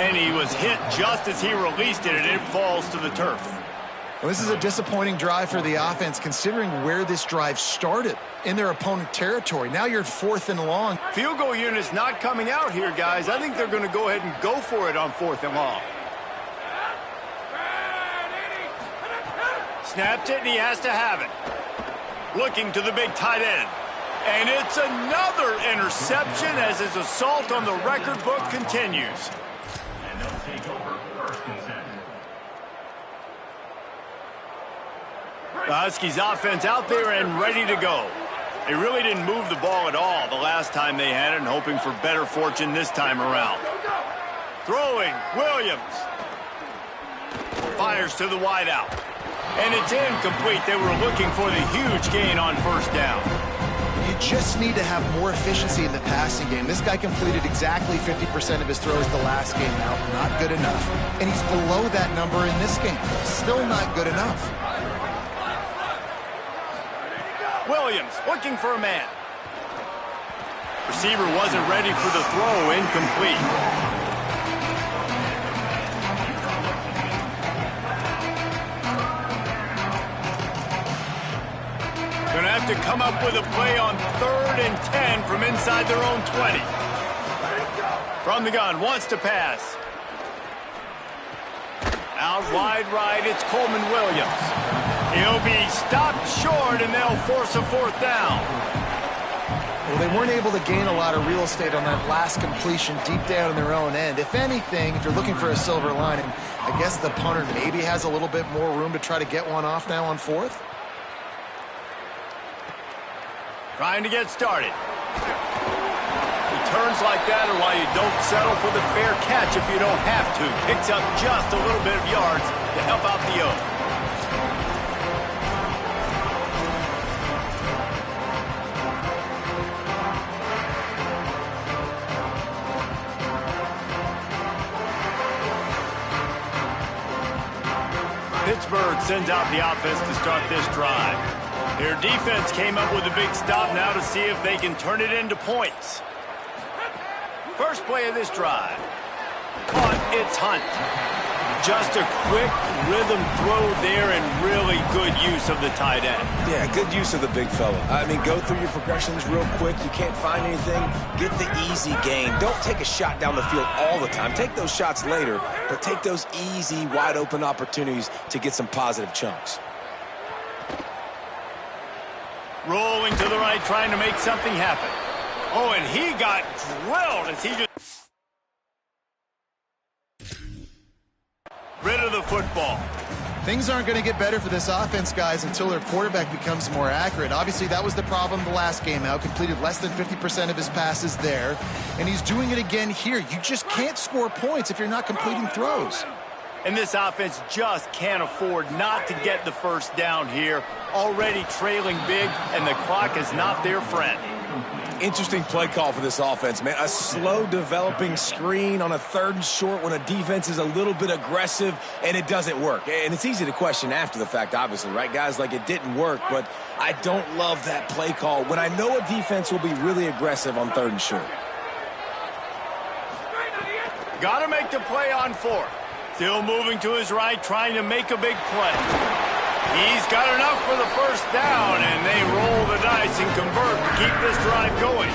And he was hit just as he released it, and it falls to the turf. Well, this is a disappointing drive for the offense, considering where this drive started, in their opponent territory. Now you're at 4th and long. Field goal unit's not coming out here, guys. I think they're going to go ahead and go for it on 4th and long. Snapped it, and he has to have it. Looking to the big tight end. And it's another interception as his assault on the record book continues. And they'll take over 1st and 10. The Huskies offense out there and ready to go. They really didn't move the ball at all the last time they had it, and hoping for better fortune this time around. Throwing, Williams. Fires to the wideout. And it's incomplete. They were looking for the huge gain on 1st down. You just need to have more efficiency in the passing game. This guy completed exactly 50% of his throws the last game. Now, not good enough. And he's below that number in this game. Still not good enough. Williams looking for a man. Receiver wasn't ready for the throw, incomplete. Gonna have to come up with a play on 3rd and 10 from inside their own 20. From the gun, wants to pass. Out wide right, it's Coleman Williams. He'll be stopped short, and they'll force a 4th down. Well, they weren't able to gain a lot of real estate on that last completion deep down in their own end. If anything, if you're looking for a silver lining, I guess the punter maybe has a little bit more room to try to get one off now on 4th. Trying to get started. Returns like that are why you don't settle for the fair catch if you don't have to. Picks up just a little bit of yards to help out the O. Pittsburgh sends out the offense to start this drive. Their defense came up with a big stop now to see if they can turn it into points. First play of this drive. Caught, it's Hunt. Just a quick rhythm throw there and really good use of the tight end. Yeah, good use of the big fella. I mean, go through your progressions real quick. You can't find anything. Get the easy gain. Don't take a shot down the field all the time. Take those shots later, but take those easy, wide-open opportunities to get some positive chunks. Rolling to the right, trying to make something happen. Oh, and he got drilled as he just... rid of the football. Things aren't going to get better for this offense, guys, until their quarterback becomes more accurate. Obviously, that was the problem the last game out. Completed less than 50% of his passes there, and he's doing it again here. You just can't score points if you're not completing throws. And this offense just can't afford not to get the 1st down here. Already trailing big, and the clock is not their friend. Interesting play call for this offense, man. A slow developing screen on a 3rd and short when a defense is a little bit aggressive and it doesn't work. And it's easy to question after the fact, obviously, right, guys? Like, it didn't work, but I don't love that play call when I know a defense will be really aggressive on 3rd and short. Got to make the play on 4th. Still moving to his right, trying to make a big play. He's got enough for the 1st down, and they roll the dice and convert to keep this drive going.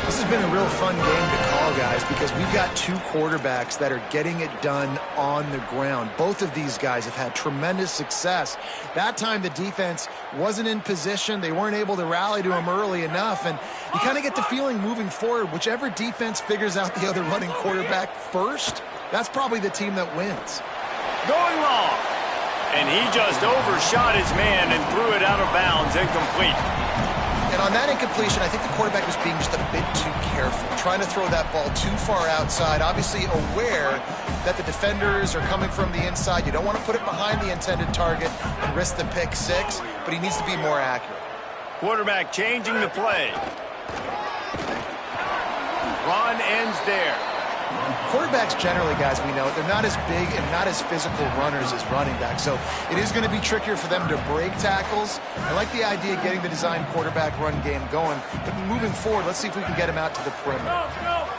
This has been a real fun game to call. ball, guys, because we've got two quarterbacks that are getting it done on the ground. Both of these guys have had tremendous success. That time the defense wasn't in position. They weren't able to rally to him early enough, and you kind of get the feeling moving forward, whichever defense figures out the other running quarterback first, that's probably the team that wins. Going long, and he just overshot his man and threw it out of bounds, incomplete. And on that incompletion, I think the quarterback was being just a bit too careful, trying to throw that ball too far outside, obviously aware that the defenders are coming from the inside. You don't want to put it behind the intended target and risk the pick six, but he needs to be more accurate. Quarterback changing the play. Run ends there. Quarterbacks generally, guys, we know, they're not as big and not as physical runners as running backs, so it is going to be trickier for them to break tackles. I like the idea of getting the design quarterback run game going, but moving forward, let's see if we can get him out to the perimeter.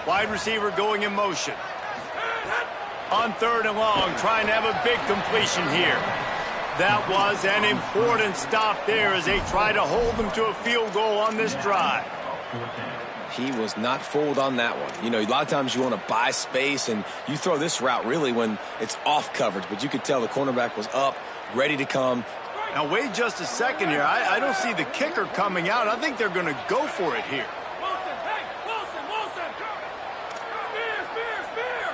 Wide receiver going in motion. On 3rd and long, trying to have a big completion here. That was an important stop there as they try to hold them to a field goal on this drive. He was not fooled on that one. You know, a lot of times you want to buy space, and you throw this route really when it's off coverage. But you could tell the cornerback was up, ready to come. Now, wait just a second here. I don't see the kicker coming out. I think they're going to go for it here. Wilson! Spear!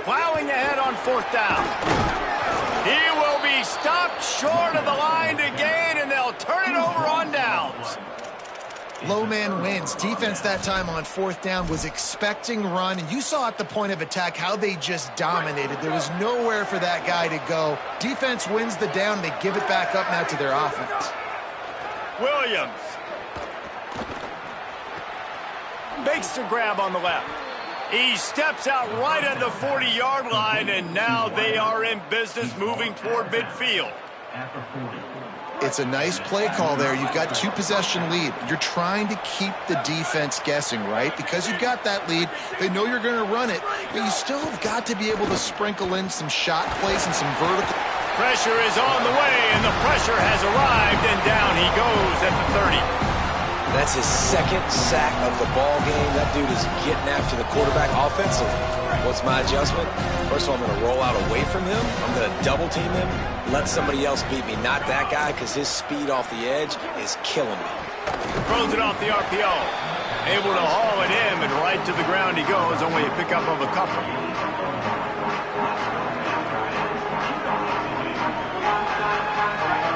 Plowing ahead on 4th down. He will be stopped short of the line to gain, and they'll turn it over on downs. Low man wins. Defense that time on 4th down was expecting run, and you saw at the point of attack how they just dominated. There was nowhere for that guy to go. Defense wins the down. They give it back up now to their offense. Williams makes the grab on the left. He steps out right at the 40-yard line, and now they are in business moving toward midfield. It's a nice play call there. You've got 2-possession lead. You're trying to keep the defense guessing, right? Because you've got that lead, they know you're going to run it, but you still have got to be able to sprinkle in some shot plays and some vertical. Pressure is on the way, and the pressure has arrived, and down he goes at the 30. That's his 2nd sack of the ball game. That dude is getting after the quarterback offensively. What's my adjustment? First of all, I'm going to roll out away from him. I'm going to double team him, let somebody else beat me. Not that guy, because his speed off the edge is killing me. Throws it off the RPO. Able to haul it in, and right to the ground he goes. Only a pickup of a couple.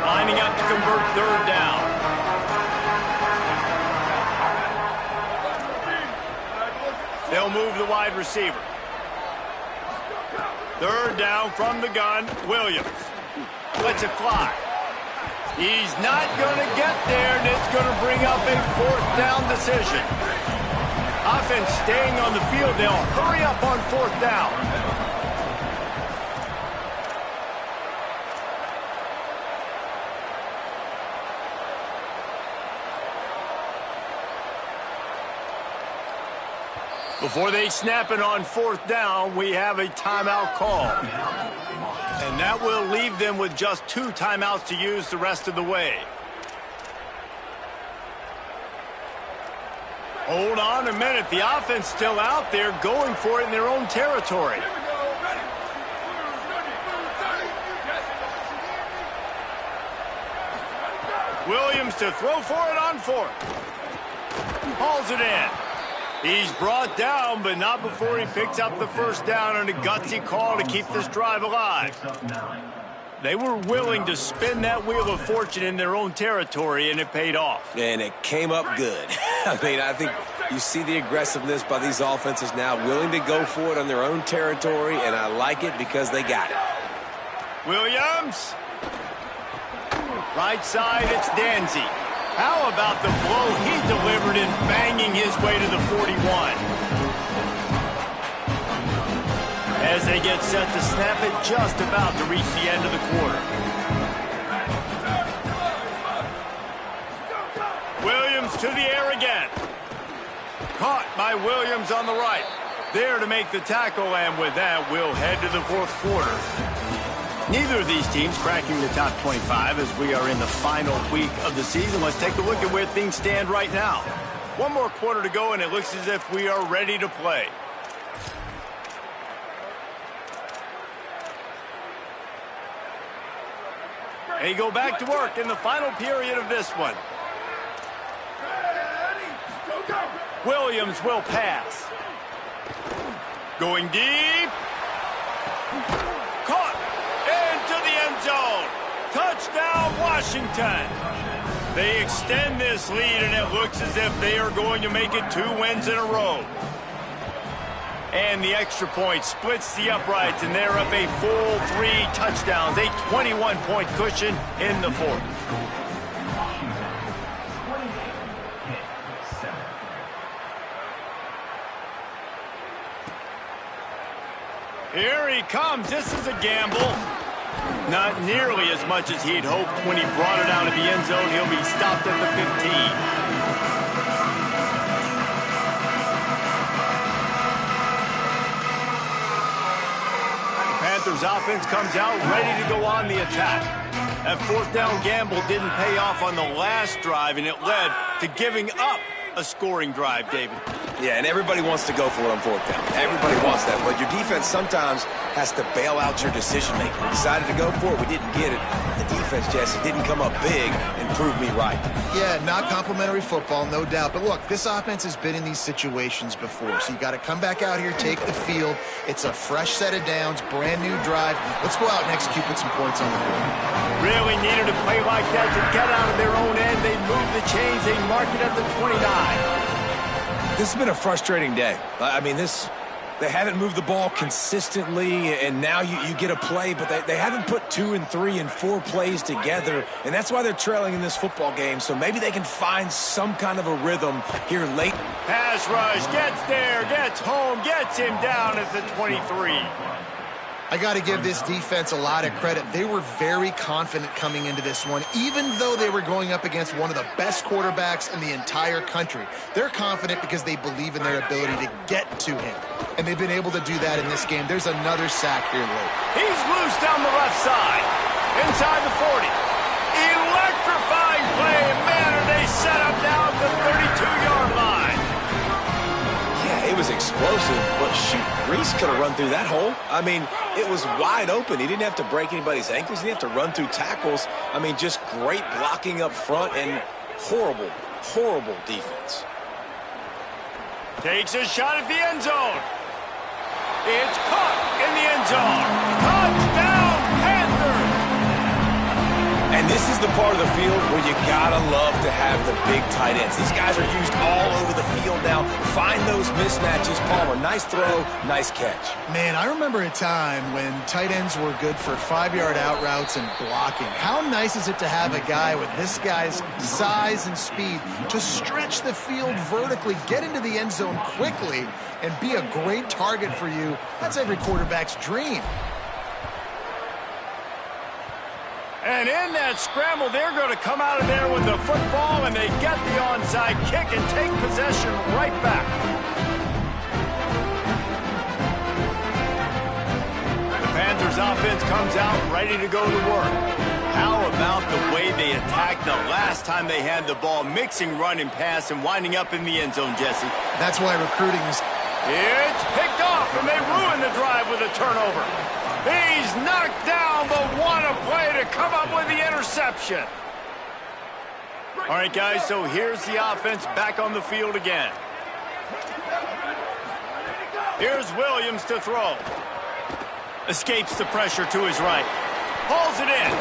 Lining up to convert 3rd down. They'll move the wide receiver. 3rd down from the gun, Williams. Lets it fly. He's not going to get there, and it's going to bring up a 4th down decision. Offense staying on the field. They'll hurry up on 4th down. Before they snap it on 4th down, we have a timeout call. And that will leave them with just 2 timeouts to use the rest of the way. Hold on a minute. The offense still out there going for it in their own territory. Williams to throw for it on 4th. Hauls it in. He's brought down, but not before he picks up the 1st down on a gutsy call to keep this drive alive. They were willing to spin that wheel of fortune in their own territory, and it paid off. And it came up good. I mean, I think you see the aggressiveness by these offenses now, willing to go for it on their own territory, and I like it because they got it. Williams. Right side, it's Danzy. How about the blow he delivered in banging his way to the 41? As they get set to snap it, just about to reach the end of the quarter. Williams to the air again. Caught by Williams on the right. There to make the tackle, and with that, we'll head to the 4th quarter. Neither of these teams cracking the top 25 as we are in the final week of the season. Let's take a look at where things stand right now. One more quarter to go, and it looks as if we are ready to play. They go back to work in the final period of this one. Williams will pass. Going deep. Caught into the end zone. Touchdown, Washington. They extend this lead, and it looks as if they are going to make it 2 wins in a row. And the extra point splits the uprights, and they're up a full 3 touchdowns, a 21-point cushion in the fourth. Here he comes. This is a gamble. Not nearly as much as he'd hoped when he brought it out of the end zone. He'll be stopped at the 15. Panthers offense comes out ready to go on the attack. That fourth down gamble didn't pay off on the last drive, and it led to giving up a scoring drive, David. Yeah, and everybody wants to go for it on fourth down. Everybody wants that, but your defense sometimes has to bail out your decision-making. We decided to go for it. We didn't get it. The defense, Jesse, didn't come up big and prove me right. Yeah, not complimentary football, no doubt. But look, this offense has been in these situations before, so you got to come back out here, take the field. It's a fresh set of downs, brand new drive. Let's go out and execute with some points on the board. Really needed to play like that to get out of their own end. They move the chains. They mark it at the 29. This has been a frustrating day. I mean, they haven't moved the ball consistently, and now you get a play, but they haven't put 2 and 3 and 4 plays together, and that's why they're trailing in this football game. So maybe they can find some kind of a rhythm here late. Pass rush, gets there, gets home, gets him down at the 23. I got to give this defense a lot of credit. They were very confident coming into this one, even though they were going up against one of the best quarterbacks in the entire country. They're confident because they believe in their ability to get to him, and they've been able to do that in this game. There's another sack here late. He's loose down the left side, inside the 40. Electrifying play, and man, are they set up now at the 32-yard line. Yeah, it was explosive, but shoot, Reese could have run through that hole. I mean, it was wide open. He didn't have to break anybody's ankles. He didn't have to run through tackles. I mean, just great blocking up front and horrible, horrible defense. Takes a shot at the end zone. It's caught in the end zone. Touchdown, Panthers! And this is the part of the field where you gotta love to have the big tight ends. These guys are used all over the field now. Find those mismatches. Palmer, nice throw, nice catch. Man, I remember a time when tight ends were good for 5-yard out routes and blocking. How nice is it to have a guy with this guy's size and speed to stretch the field vertically, get into the end zone quickly, and be a great target for you? That's every quarterback's dream. And in that scramble, they're going to come out of there with the football, and they get the onside kick and take possession right back. The Panthers offense comes out ready to go to work. How about the way they attacked the last time they had the ball, mixing run and pass and winding up in the end zone, Jesse? That's why recruiting is... It's picked off, and they ruin the drive with a turnover. He's knocked down, but what a play to come up with the interception. All right, guys, so here's the offense back on the field again. Here's Williams to throw. Escapes the pressure to his right. Pulls it in.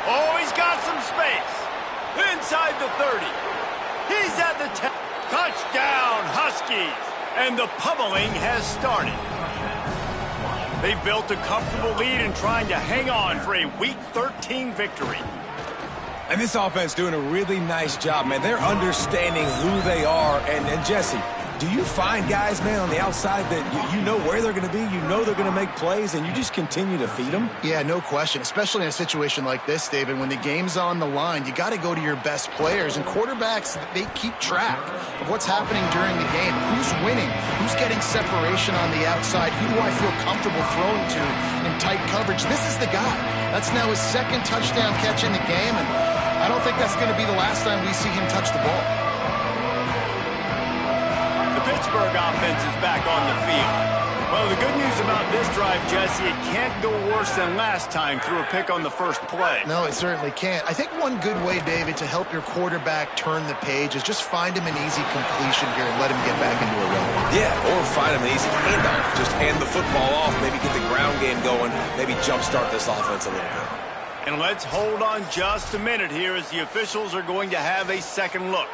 Oh, he's got some space. Inside the 30. He's at the 10. Touchdown, Huskies. And the pummeling has started. They've built a comfortable lead and trying to hang on for a Week 13 victory. And this offense doing a really nice job, man. They're understanding who they are. And Jesse, do you find guys, man, on the outside that you know where they're going to be, you know they're going to make plays, and you just continue to feed them? Yeah, no question, especially in a situation like this, David. When the game's on the line, you got to go to your best players. And quarterbacks, they keep track of what's happening during the game. Who's winning? Who's getting separation on the outside? Who do I feel comfortable throwing to in tight coverage? This is the guy. That's now his second touchdown catch in the game, and I don't think that's going to be the last time we see him touch the ball. Pittsburgh offense is back on the field. Well, the good news about this drive, Jesse, it can't go worse than last time through a pick on the first play. No, it certainly can't. I think one good way, David, to help your quarterback turn the page is just find him an easy completion here and let him get back into a rhythm. Yeah, or find him an easy handoff. Just hand the football off, maybe get the ground game going, maybe jumpstart this offense a little bit. And let's hold on just a minute here as the officials are going to have a second look.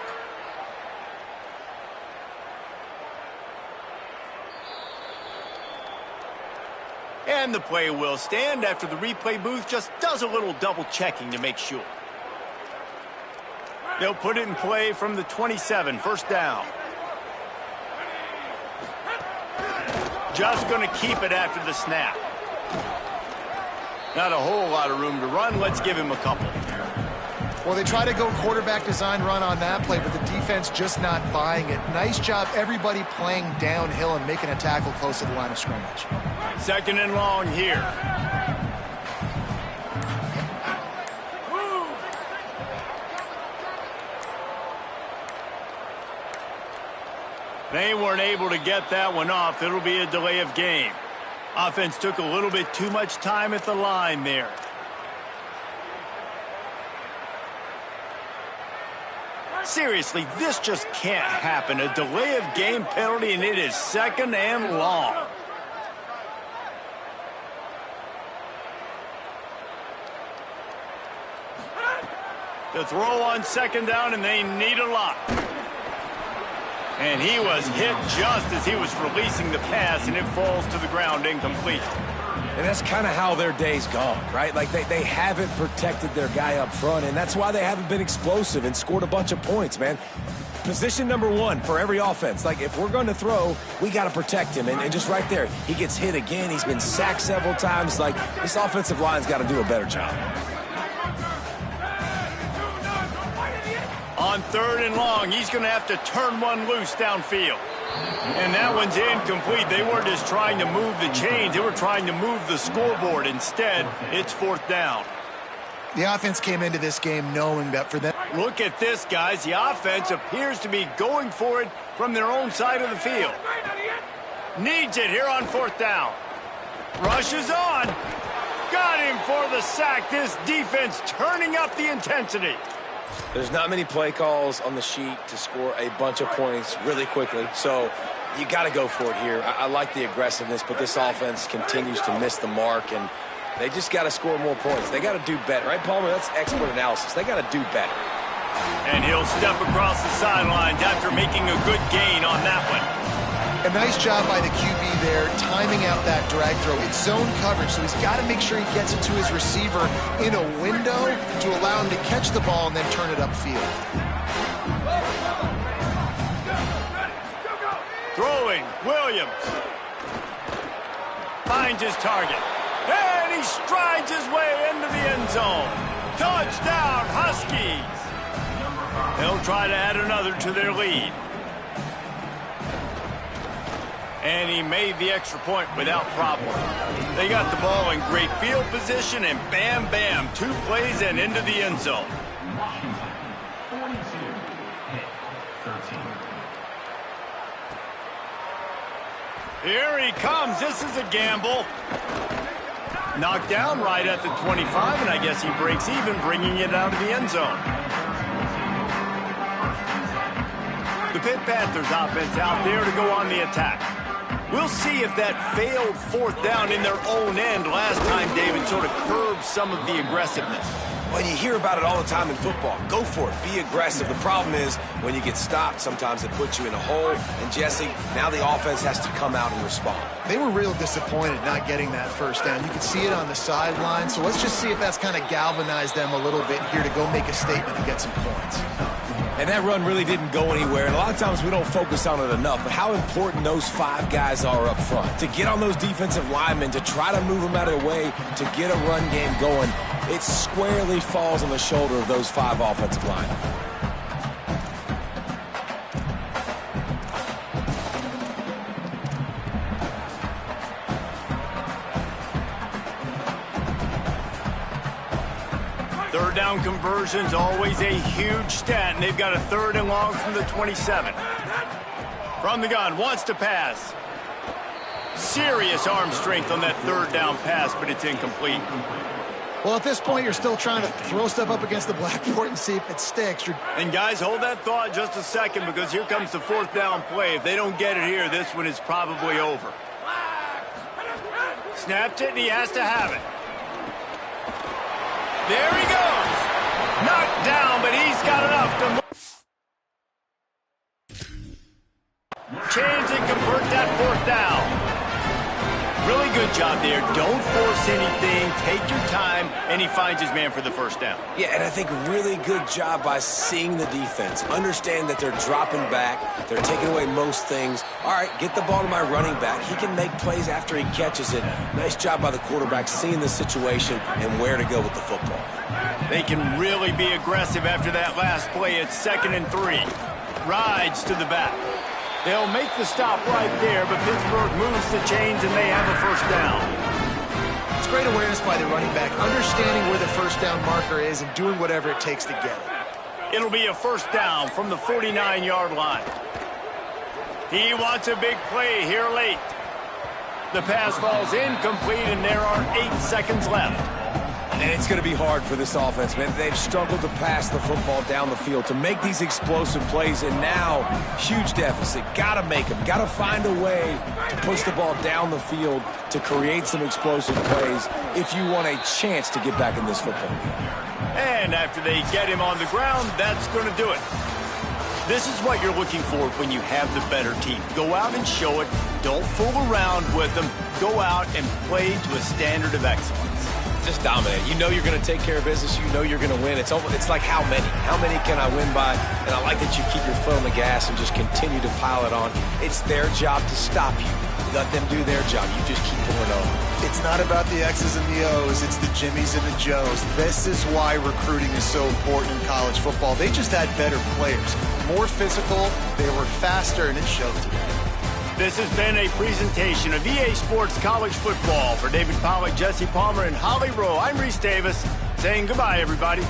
And the play will stand after the replay booth just does a little double checking to make sure. They'll put it in play from the 27, first down. Just going to keep it after the snap. Not a whole lot of room to run. Let's give him a couple. Well, they try to go quarterback design run on that play, but the defense just not buying it. Nice job, everybody playing downhill and making a tackle close to the line of scrimmage. Second and long here. They weren't able to get that one off. It'll be a delay of game. Offense took a little bit too much time at the line there. Seriously, this just can't happen. A delay of game penalty, and it is second and long. The throw on second down, and they need a lot. And he was hit just as he was releasing the pass, and it falls to the ground incomplete. And that's kind of how their day's gone, right? Like they haven't protected their guy up front, and that's why they haven't been explosive and scored a bunch of points, man. Position number one for every offense. Like, if we're going to throw, we got to protect him. And just right there, he gets hit again. He's been sacked several times. Like, this offensive line's got to do a better job. On third and long, he's going to have to turn one loose downfield. And that one's incomplete. They weren't just trying to move the chains. They were trying to move the scoreboard. Instead, it's fourth down. The offense came into this game knowing that for them. Look at this, guys. The offense appears to be going for it from their own side of the field. Needs it here on fourth down. Rushes on. Got him for the sack. This defense turning up the intensity. There's not many play calls on the sheet to score a bunch of points really quickly, so you got to go for it here. I like the aggressiveness, but this offense continues to miss the mark, and they just got to score more points. They got to do better, right, Palmer? That's expert analysis. They got to do better. And he'll step across the sidelines after making a good gain on that one. A nice job by the QB there, timing out that drag throw. It's zone coverage, so he's got to make sure he gets it to his receiver in a window to allow him to catch the ball and then turn it upfield. Throwing, Williams. Finds his target. And he strides his way into the end zone. Touchdown, Huskies. They'll try to add another to their lead. And he made the extra point without problem. They got the ball in great field position, and bam, bam, 2 plays and into the end zone. Here he comes. This is a gamble. Knocked down right at the 25, and I guess he breaks even, bringing it out of the end zone. The Pitt Panthers offense out there to go on the attack. We'll see if that failed fourth down in their own end last time, David, sort of curbed some of the aggressiveness. Well, you hear about it all the time in football. Go for it. Be aggressive. The problem is when you get stopped, sometimes it puts you in a hole. And, Jesse, now the offense has to come out and respond. They were real disappointed not getting that first down. You can see it on the sideline. So let's just see if that's kind of galvanized them a little bit here to go make a statement and get some points. And that run really didn't go anywhere. And a lot of times we don't focus on it enough. But how important those 5 guys are up front. To get on those defensive linemen, to try to move them out of the way, to get a run game going, it squarely falls on the shoulder of those 5 offensive linemen. Third down conversion's always a huge stat, and they've got a third and long from the 27. From the gun, wants to pass. Serious arm strength on that third down pass, but it's incomplete. Well, at this point, you're still trying to throw stuff up against the blackboard and see if it sticks. And guys, hold that thought just a second, because here comes the fourth down play. If they don't get it here, this one is probably over. Snapped it, and he has to have it. There he goes. Knocked down, but he's got enough to move. Change and convert that fourth down. Really good job there. Don't force anything. Take your time, and he finds his man for the first down. Yeah, and I think really good job by seeing the defense. Understand that they're dropping back. They're taking away most things. All right, get the ball to my running back. He can make plays after he catches it. Nice job by the quarterback seeing the situation and where to go with the football. They can really be aggressive after that last play. It's 2nd and 3. Rides to the back. They'll make the stop right there, but Pittsburgh moves the chains, and they have a first down. It's great awareness by the running back, understanding where the first down marker is and doing whatever it takes to get it. It'll be a first down from the 49-yard line. He wants a big play here late. The pass falls incomplete, and there are 8 seconds left. And it's going to be hard for this offense, man. They've struggled to pass the football down the field, to make these explosive plays, and now, huge deficit. Got to make them. Got to find a way to push the ball down the field to create some explosive plays if you want a chance to get back in this football game. And after they get him on the ground, that's going to do it. This is what you're looking for when you have the better team. Go out and show it. Don't fool around with them. Go out and play to a standard of excellence. Just dominate. You know you're going to take care of business. You know you're going to win. It's like how many? How many can I win by? And I like that you keep your foot on the gas and just continue to pile it on. It's their job to stop you. Let them do their job. You just keep going on. It's not about the X's and the O's. It's the Jimmies and the Joes. This is why recruiting is so important in college football. They just had better players. More physical. They were faster, and it showed today. This has been a presentation of EA Sports College Football. For David Pollack, Jesse Palmer, and Holly Rowe, I'm Reese Davis, saying goodbye, everybody.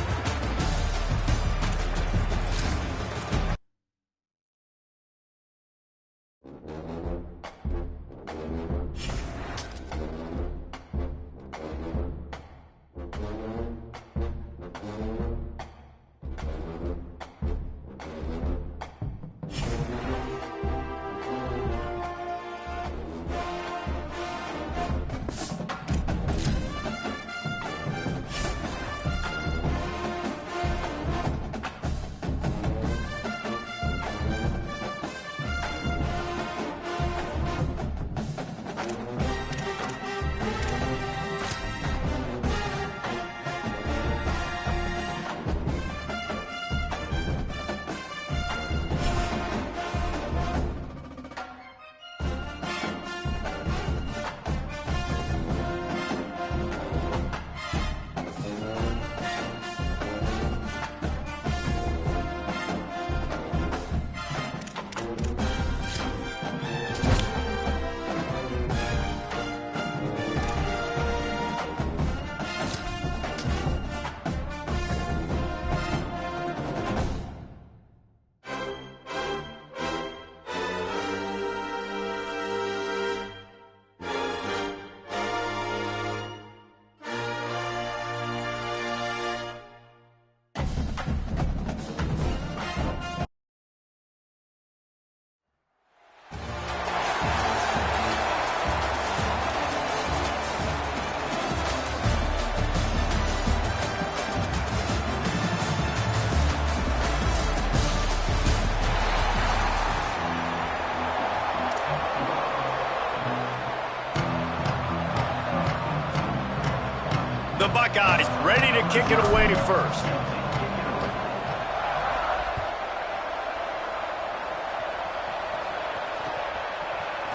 The Buckeyes ready to kick it away first.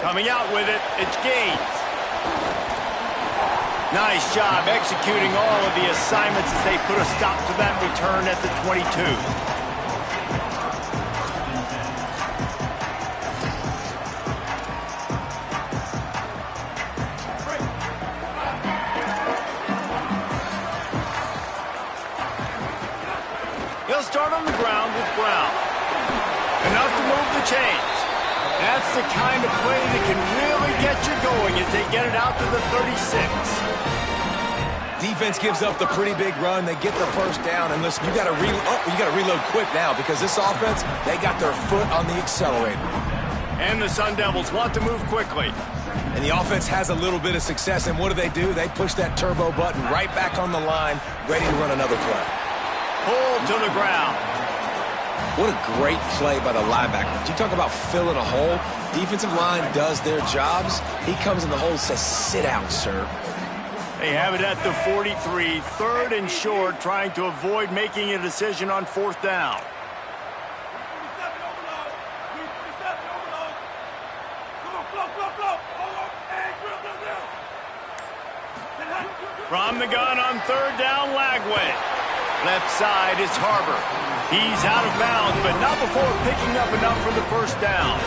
Coming out with it, it's Gaines. Nice job executing all of the assignments as they put a stop to that return at the 22. They'll start on the ground with Brown. Enough to move the chains. That's the kind of play that can really get you going as they get it out to the 36. Defense gives up the pretty big run. They get the first down. And listen, you got to reload quick now because this offense, they got their foot on the accelerator. And the Sun Devils want to move quickly. And the offense has a little bit of success. And what do? They push that turbo button right back on the line, ready to run another play. Pulled to the ground. What a great play by the linebacker. You talk about filling a hole. Defensive line does their jobs. He comes in the hole and says, sit out, sir. They have it at the 43, 3rd and short, trying to avoid making a decision on 4th down. From the gun on 3rd down, Lagway. Left side is Harbor. He's out of bounds, but not before picking up enough for the first down.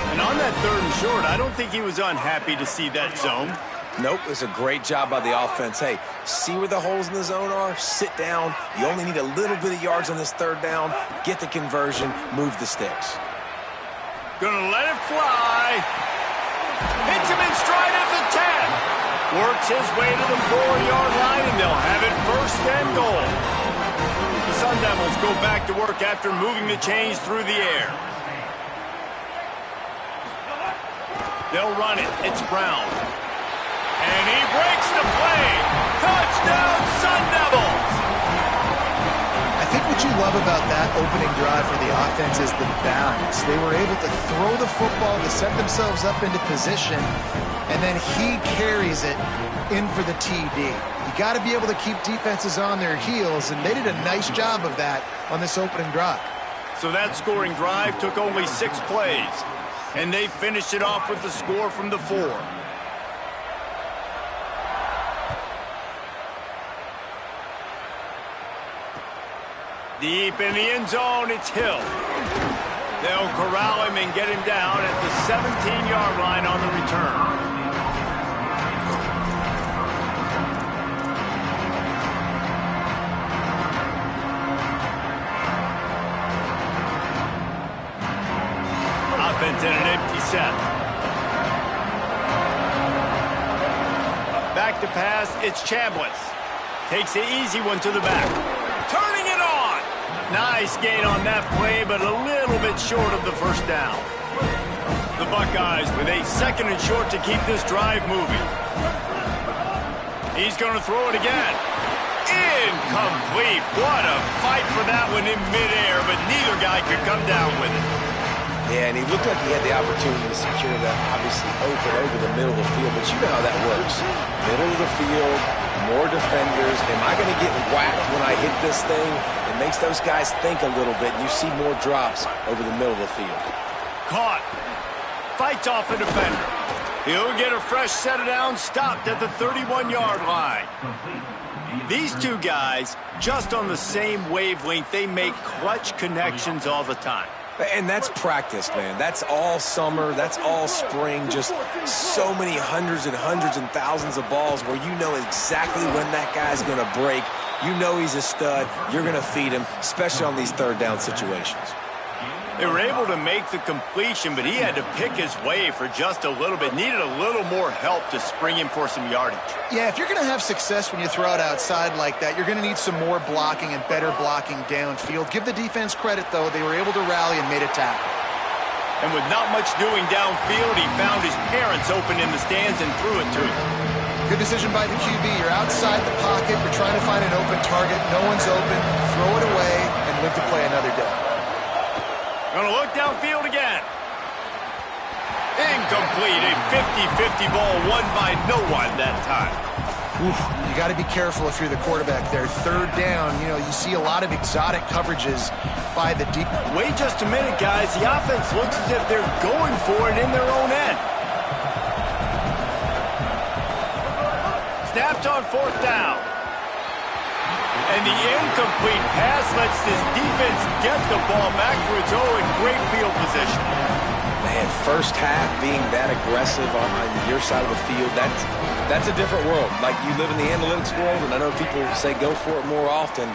And on that 3rd and short, I don't think he was unhappy to see that zone. Nope, it's a great job by the offense. Hey, see where the holes in the zone are? Sit down. You only need a little bit of yards on this 3rd down. Get the conversion. Move the sticks. Gonna let it fly. Hits him in stride at the 10. Works his way to the 4-yard line, and they'll have it 1st and goal. The Sun Devils go back to work after moving the chains through the air. They'll run it. It's Brown. And he breaks the play. Touchdown, Sun Devils! I think what you love about that opening drive for the offense is the balance. They were able to throw the football to set themselves up into position, and then he carries it in for the TD. You got to be able to keep defenses on their heels, and they did a nice job of that on this opening drive. So that scoring drive took only 6 plays, and they finished it off with the score from the 4. Deep in the end zone, it's Hill. They'll corral him and get him down at the 17-yard line on the return. Offense in an empty set. Back to pass, it's Chambliss. Takes the easy one to the back. Turning it on! Nice gain on that play, but a little bit short of the first down. The Buckeyes with a 2nd and short to keep this drive moving. He's going to throw it again. Incomplete. What a fight for that one in midair, but neither guy could come down with it. Yeah, and he looked like he had the opportunity to secure that, obviously open over the middle of the field, but you know how that works. Middle of the field, more defenders. Am I going to get whacked when I hit this thing? It makes those guys think a little bit, and you see more drops over the middle of the field. Caught. Fights off a defender. He'll get a fresh set of downs, stopped at the 31-yard line. These two guys, just on the same wavelength, they make clutch connections all the time. And that's practice, man. That's all summer. That's all spring. Just so many hundreds and thousands of balls where you know exactly when that guy's going to break. You know he's a stud. You're going to feed him, especially on these 3rd down situations. They were able to make the completion, but he had to pick his way for just a little bit. Needed a little more help to spring him for some yardage. Yeah, if you're going to have success when you throw it outside like that, you're going to need some more blocking and better blocking downfield. Give the defense credit, though. They were able to rally and made a tackle. And with not much doing downfield, he found his parents open in the stands and threw it to him. Good decision by the QB. You're outside the pocket. You're trying to find an open target. No one's open. Throw it away and live to play another day. Gonna look downfield again. Incomplete. A 50-50 ball won by no one that time. Oof, you got to be careful if you're the quarterback there. 3rd down, you know, you see a lot of exotic coverages by the deep. Wait just a minute, guys. The offense looks as if they're going for it in their own end. Snapped on 4th down. And the incomplete pass lets this defense get the ball back for its own in great field position. Man, first half being that aggressive on your side of the field, that's a different world. Like, you live in the analytics world, and I know people say go for it more often.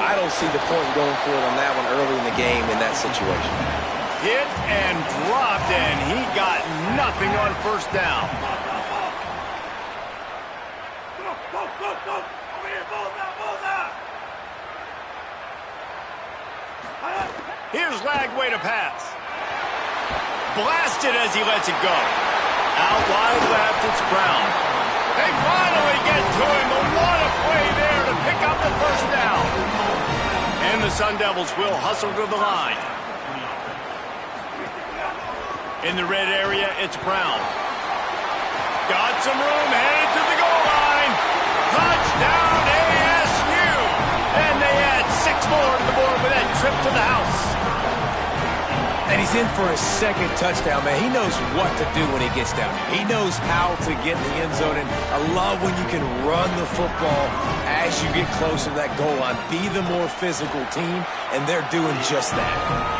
I don't see the point in going for it on that one early in the game in that situation. hit and dropped, and he got nothing on first down. Here's Lagway to pass. Blasted as he lets it go. Out wide left, it's Brown. They finally get to him, but what a play there to pick up the first down. And the Sun Devils will hustle to the line. In the red area, it's Brown. Got some room, headed to the goal line. Touchdown ASU! And they add 6 more to the board with that trip to the house. And he's in for his second touchdown, man. He knows what to do when he gets down here. He knows how to get in the end zone, and I love when you can run the football as you get closer to that goal line. Be the more physical team, and they're doing just that.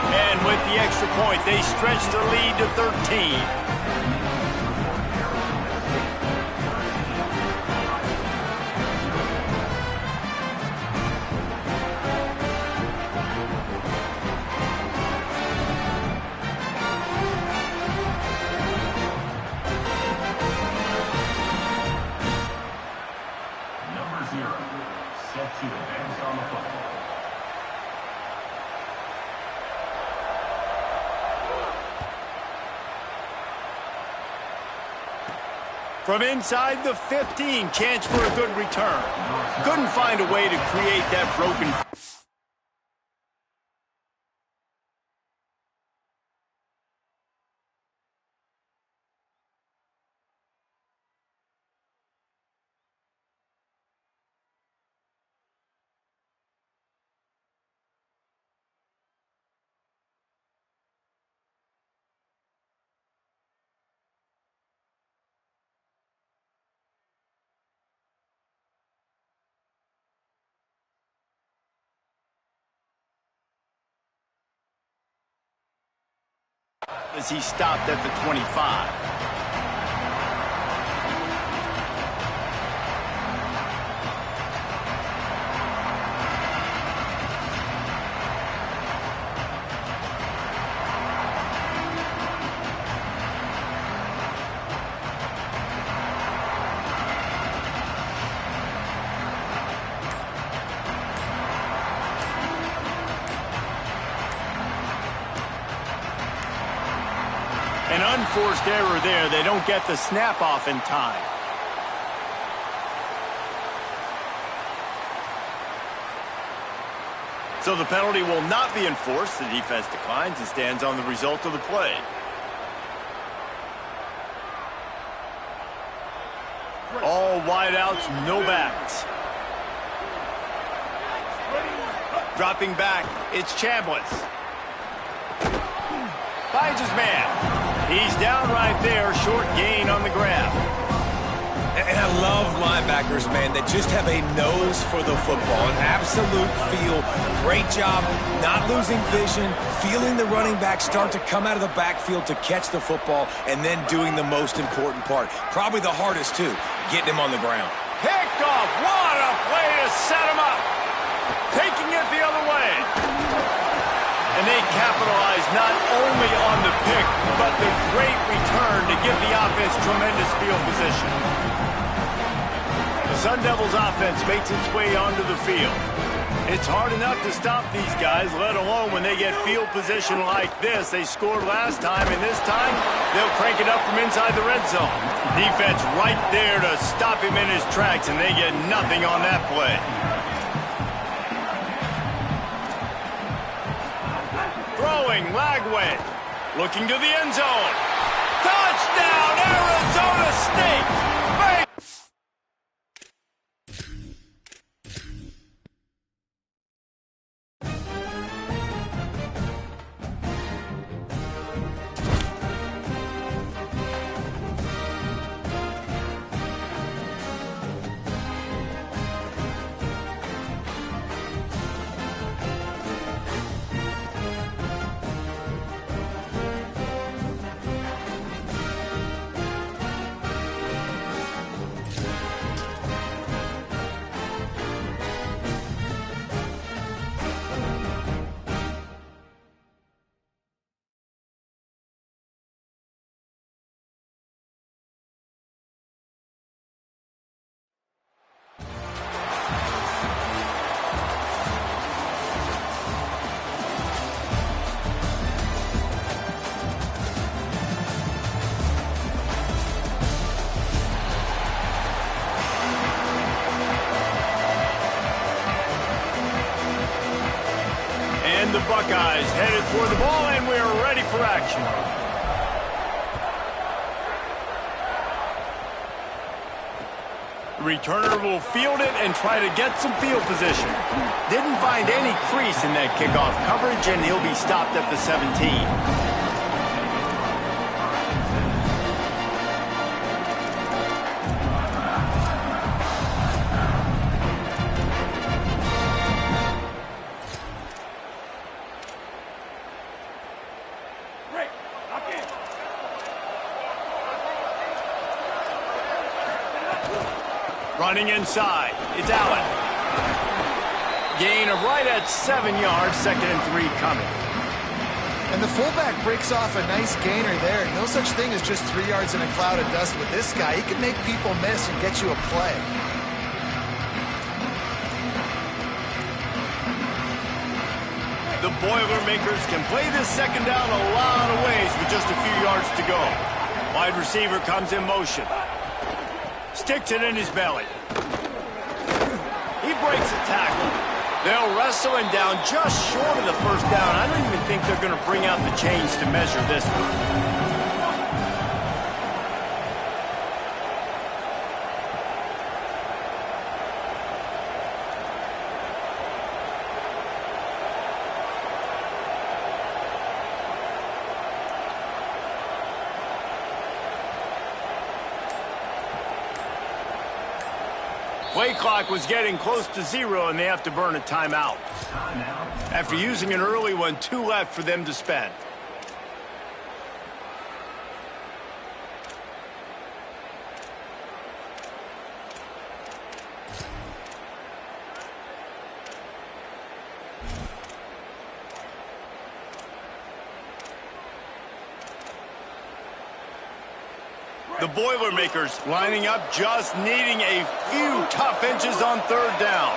And with the extra point, they stretch the lead to 13. From inside the 15, chance for a good return. Couldn't find a way to create that broken... as he stopped at the 25. An unforced error there. They don't get the snap off in time. So the penalty will not be enforced. The defense declines and stands on the result of the play. All wideouts, no backs. Dropping back, it's Chambliss. Finds his man. He's down right there, short gain on the grab. And I love linebackers, man, that just have a nose for the football, an absolute feel. Great job not losing vision, feeling the running back start to come out of the backfield to catch the football, and then doing the most important part. Probably the hardest, too, getting him on the ground. Picked off. What a play to set him up. Taking it the other way. And they capitalize not only on the pick, but the great return to give the offense tremendous field position. The Sun Devils offense makes its way onto the field. It's hard enough to stop these guys, let alone when they get field position like this. They scored last time, and this time they'll crank it up from inside the red zone. Defense right there to stop him in his tracks, and they get nothing on that play. Throwing, Lagway, looking to the end zone. Touchdown, Arizona State! Buckeyes headed for the ball, and we're ready for action. The returner will field it and try to get some field position. Didn't find any crease in that kickoff coverage, and he'll be stopped at the 17. Running inside, it's Allen. Gain of right at 7 yards, 2nd and 3 coming. And the fullback breaks off a nice gainer there. No such thing as just 3 yards in a cloud of dust with this guy. He can make people miss and get you a play. The Boilermakers can play this second down a lot of ways with just a few yards to go. Wide receiver comes in motion. Sticks it in his belly. He breaks a tackle. They'll wrestle him down just short of the first down. I don't even think they're going to bring out the chains to measure this one. Play clock was getting close to 0, and they have to burn a timeout. After using an early one, 2 left for them to spend. The Boilermakers lining up, just needing a few tough inches on 3rd down.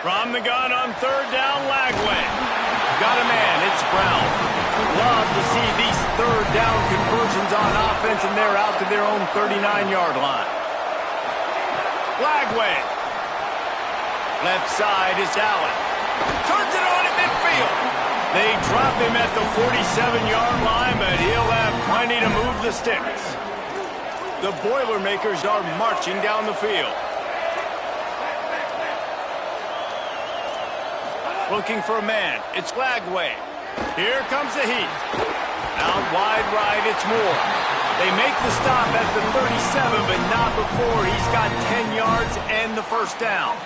From the gun on 3rd down, Lagway. Got a man, it's Brown. Love to see these 3rd down conversions on offense, and they're out to their own 39-yard line. Lagway. Left side is Allen. Turns it on at midfield. They drop him at the 47-yard line, but he'll have plenty to move the sticks. The Boilermakers are marching down the field. Looking for a man. It's Lagway. Here comes the heat. Out wide right, it's Moore. They make the stop at the 37, but not before he's got 10 yards and the first down.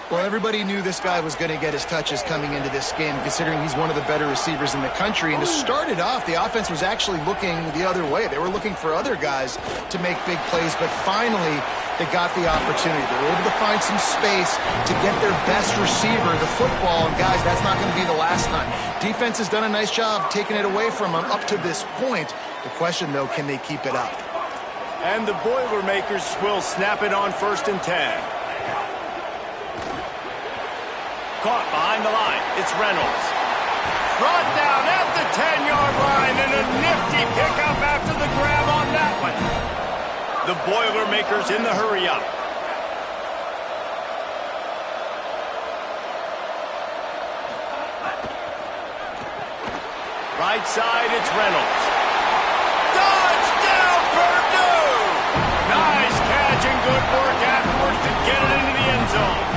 Well, everybody knew this guy was going to get his touches coming into this game, considering he's one of the better receivers in the country. And to start it off, the offense was actually looking the other way. They were looking for other guys to make big plays, but finally they got the opportunity. They were able to find some space to get their best receiver the football. And, guys, that's not going to be the last time. Defense has done a nice job taking it away from them up to this point. The question, though, can they keep it up? And the Boilermakers will snap it on 1st and 10. Caught behind the line. It's Reynolds. Brought down at the 10-yard line, and a nifty pickup after the grab on that one. The Boilermakers in the hurry-up. Right side, it's Reynolds. Touchdown, Purdue! Nice catch and good work afterwards to get it into the end zone.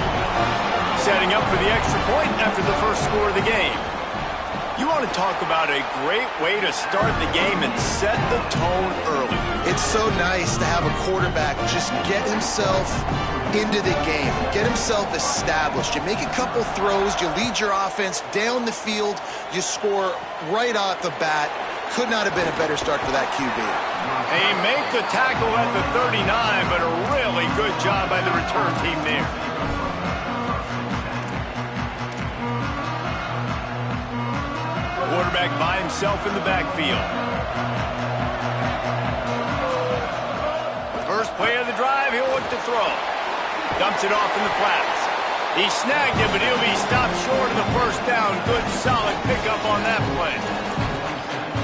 Setting up for the extra point after the first score of the game. You want to talk about a great way to start the game and set the tone early. It's so nice to have a quarterback just get himself into the game, get himself established. You make a couple throws, you lead your offense down the field, you score right off the bat. Could not have been a better start for that QB. They make the tackle at the 39, but a really good job by the return team there. Quarterback by himself in the backfield. First play of the drive, he'll look to throw. Dumps it off in the flats. He snagged it, but he'll be stopped short of the first down. Good, solid pickup on that play.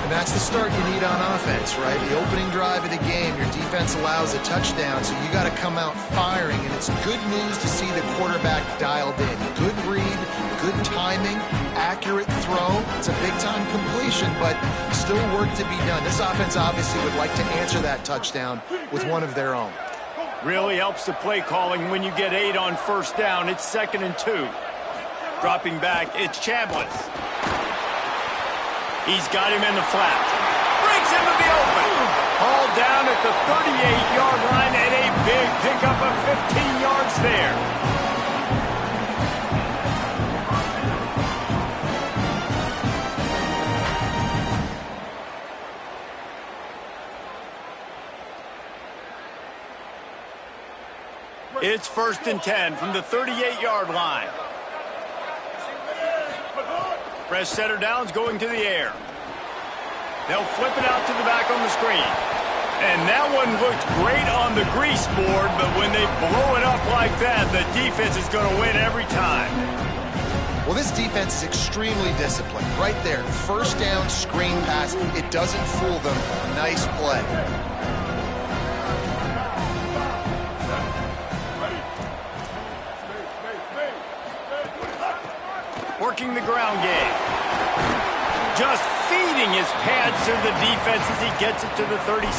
And that's the start you need on offense, right? The opening drive of the game, your defense allows a touchdown, so you got to come out firing, and it's good news to see the quarterback dialed in. Good read, good timing, accurate throw. It's a big-time completion, but still work to be done. This offense obviously would like to answer that touchdown with one of their own. Really helps the play calling when you get 8 on first down. It's 2nd and 2. Dropping back, it's Chambliss. He's got him in the flat. Brings him to the open. Hauled down at the 38-yard line, and a big pickup of 15 yards there. It's 1st and 10 from the 38-yard line. Fresh setter down's going to the air. They'll flip it out to the back on the screen. And that one looked great on the grease board, but when they blow it up like that, the defense is going to win every time. Well, this defense is extremely disciplined. Right there, first down, screen pass. It doesn't fool them. Nice play. Working the ground game. Just feeding his pads to the defense as he gets it to the 36.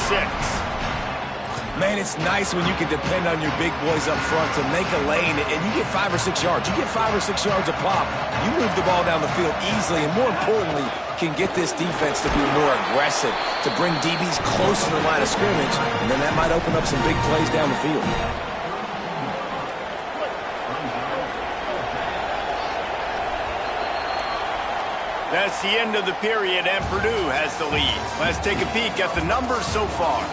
Man, it's nice when you can depend on your big boys up front to make a lane, and you get 5 or 6 yards. You get 5 or 6 yards a pop. You move the ball down the field easily, and more importantly, can get this defense to be more aggressive, to bring DBs close to the line of scrimmage, and then that might open up some big plays down the field. That's the end of the period, and Purdue has the lead. Let's take a peek at the numbers so far.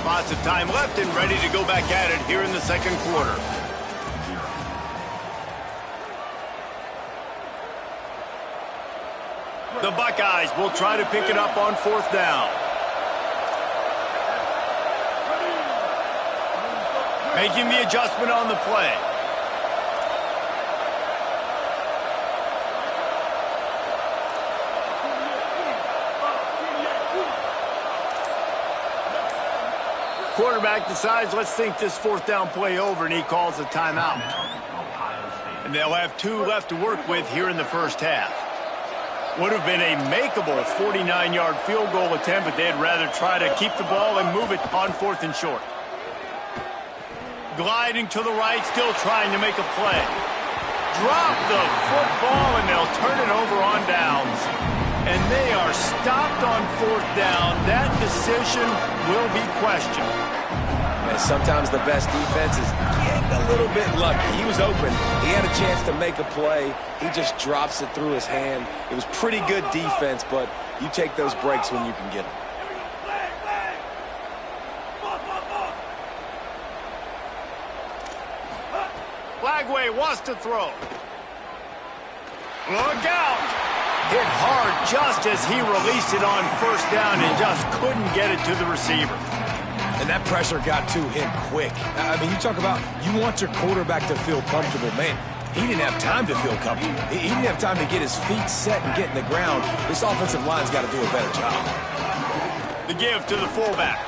Lots of time left and ready to go back at it here in the second quarter. The Buckeyes will try to pick it up on 4th down. Making the adjustment on the play. Quarterback decides, let's think this 4th down play over, and he calls a timeout. And they'll have 2 left to work with here in the first half. Would have been a makeable 49-yard field goal attempt, but they'd rather try to keep the ball and move it on 4th and short. Gliding to the right, still trying to make a play. Drop the football, and they'll turn it over on downs. And they are stopped on 4th down. That decision will be questioned. And sometimes the best defense is getting a little bit lucky. He was open. He had a chance to make a play. He just drops it through his hand. It was pretty good defense, but you take those breaks when you can get them. Flagway wants to throw. Look out! Hit hard just as he released it on 1st down and just couldn't get it to the receiver. And that pressure got to him quick. I mean, you talk about you want your quarterback to feel comfortable. Man, he didn't have time to feel comfortable. He didn't have time to get his feet set and get in the ground. This offensive line's got to do a better job. The give to the fullback.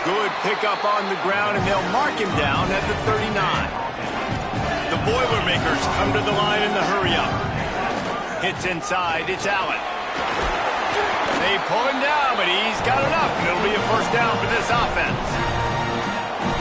Good pickup on the ground, and they'll mark him down at the 39. The Boilermakers come to the line in the hurry-up. Hits inside, it's Allen. They pull him down, but he's got enough, and it'll be a 1st down for this offense.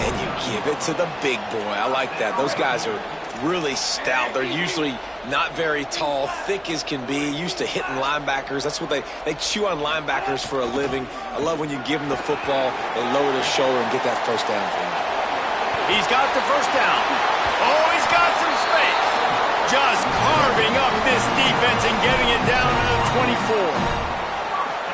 And you give it to the big boy. I like that. Those guys are really stout. They're usually not very tall, thick as can be, used to hitting linebackers. That's what they chew on linebackers for a living. I love when you give them the football, they lower their shoulder and get that 1st down for them. He's got the 1st down. Oh, he's got some space. Just carving up this defense and getting it down to the 24.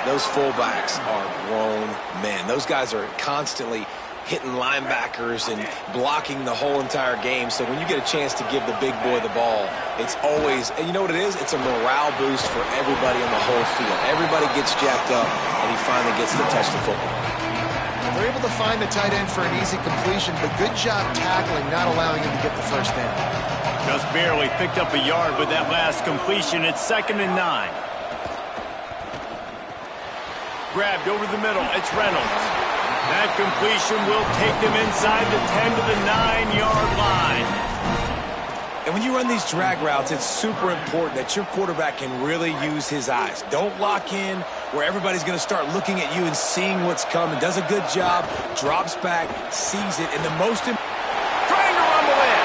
Those fullbacks are grown men. Those guys are constantly hitting linebackers and blocking the whole entire game. So when you get a chance to give the big boy the ball, it's always, and you know what it is? It's a morale boost for everybody on the whole field. Everybody gets jacked up, and he finally gets to touch the football. They're able to find the tight end for an easy completion, but good job tackling, not allowing him to get the 1st down. Just barely picked up a yard with that last completion. It's 2nd and 9. Grabbed over the middle. It's Reynolds. That completion will take them inside the 10 to the 9-yard line. And when you run these drag routes, it's super important that your quarterback can really use his eyes. Don't lock in where everybody's going to start looking at you and seeing what's coming. Does a good job, drops back, sees it, and the most important... Trying to rumble in.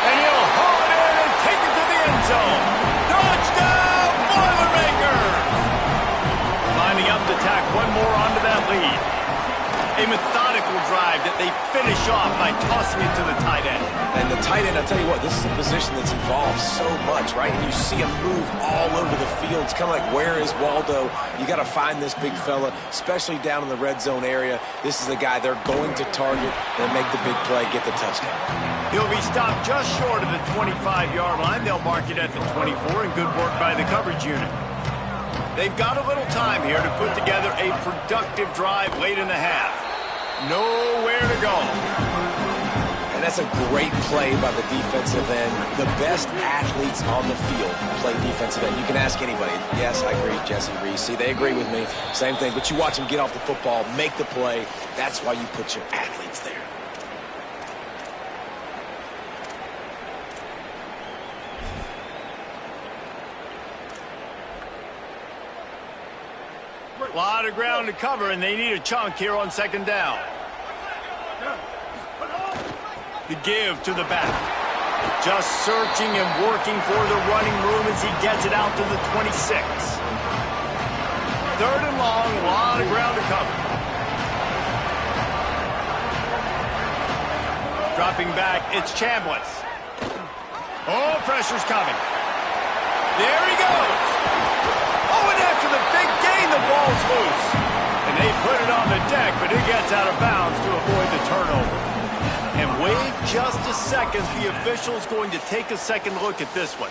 And he'll haul it in and take it to the end zone. Touchdown, Boilermakers! Lining up to tack one more onto that lead. A methodical drive that they finish off by tossing it to the tight end. And the tight end, I'll tell you what, this is a position that's evolved so much, right? And you see him move all over the field. It's kind of like, where is Waldo? You got to find this big fella, especially down in the red zone area. This is the guy they're going to target and make the big play, get the touchdown. He'll be stopped just short of the 25-yard line. They'll mark it at the 24, and good work by the coverage unit. They've got a little time here to put together a productive drive late in the half. Nowhere to go. And that's a great play by the defensive end. The best athletes on the field play defensive end. You can ask anybody. Yes, I agree, Jesse Reese. See, they agree with me. Same thing. But you watch them get off the football, make the play. That's why you put your athletes there. A lot of ground to cover, and they need a chunk here on second down. The give to the back. Just searching and working for the running room as he gets it out to the 26. Third and long, a lot of ground to cover. Dropping back, it's Chambliss. Oh, pressure's coming. There he goes. Oh, and after the big gain, the ball's loose. And they put it on the deck, but it gets out of bounds to avoid the turnover. And wait just a second. The official's going to take a second look at this one.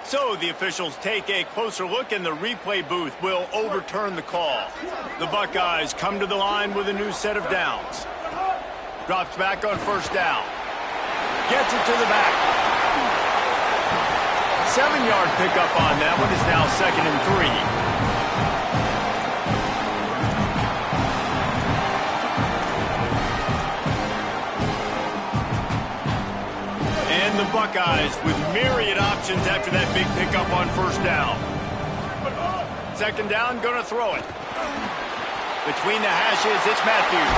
So the officials take a closer look, and the replay booth will overturn the call. The Buckeyes come to the line with a new set of downs. Drops back on first down. Gets it to the back. 7-yard pickup on that one. Is now 2nd and 3. And the Buckeyes with myriad options after that big pickup on first down. Second down, gonna throw it. Between the hashes, it's Matthews.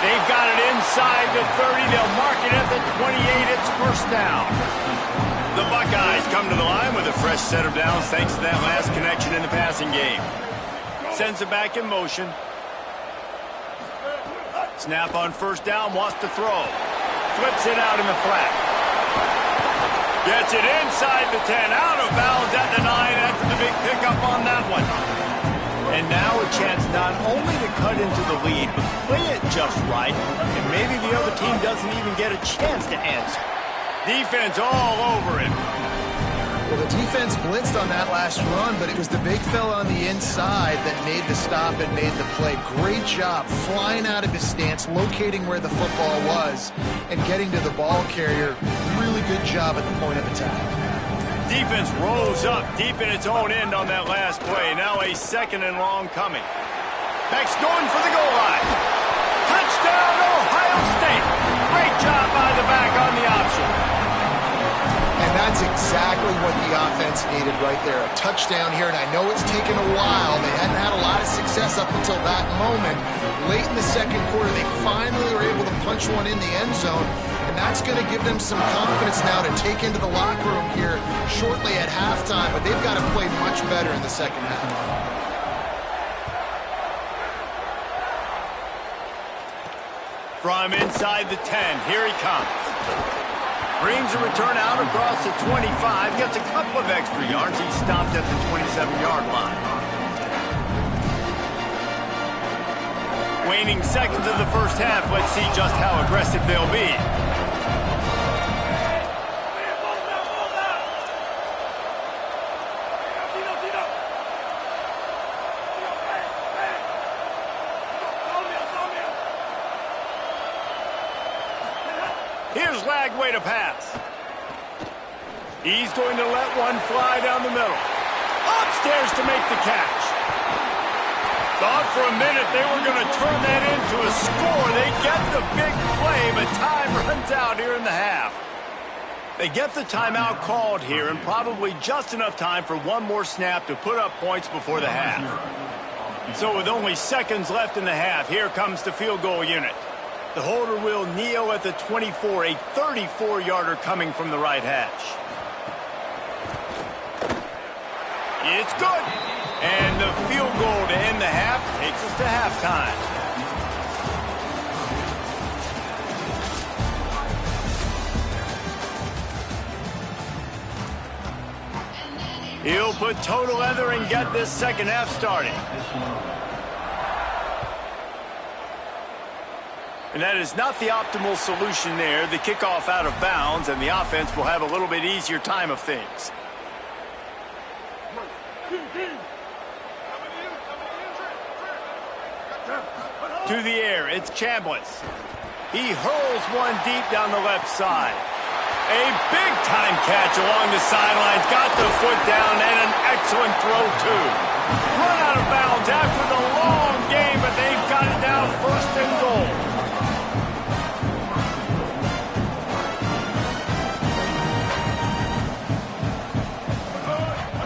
They've got it inside the 30. They'll mark it at the 28. It's first down. The Buckeyes come to the line with a fresh set of downs thanks to that last connection in the passing game. Sends it back in motion. Snap on first down, wants to throw. Flips it out in the flat. Gets it inside the 10, out of bounds at the 9 after the big pickup on that one. And now a chance not only to cut into the lead, but play it just right, and maybe the other team doesn't even get a chance to answer. Defense all over it. Well, the defense blitzed on that last run, but it was the big fella on the inside that made the stop and made the play. Great job flying out of his stance, locating where the football was, and getting to the ball carrier. Really good job at the point of attack. Defense rolls up deep in its own end on that last play. Now a 2nd and long coming. Beck's going for the goal line. Touchdown, Ohio State. Great job by the back on the option. And that's exactly what the offense needed right there. A touchdown here, and I know it's taken a while. They hadn't had a lot of success up until that moment. Late in the second quarter, they finally were able to punch one in the end zone. And that's going to give them some confidence now to take into the locker room here shortly at halftime. But they've got to play much better in the second half. From inside the 10, here he comes. Brings a return out across the 25. Gets a couple of extra yards. He's stopped at the 27-yard line. Waning seconds of the first half. Let's see just how aggressive they'll be. Here's Lagway to pass. He's going to let one fly down the middle. Upstairs to make the catch. Thought for a minute they were going to turn that into a score. They get the big play, but time runs out here in the half. They get the timeout called here, and probably just enough time for one more snap to put up points before the half. So with only seconds left in the half, here comes the field goal unit. The holder will kneel at the 24, a 34-yarder coming from the right hash. It's good. And the field goal to end the half takes us to halftime. He'll put total leather and get this second half started. And that is not the optimal solution there. The kickoff out of bounds, and the offense will have a little bit easier time of things. To the air, it's Chambliss. He hurls one deep down the left side. A big-time catch along the sidelines. Got the foot down, and an excellent throw, too. Run out of bounds after the long game, but they've got it down first and goal.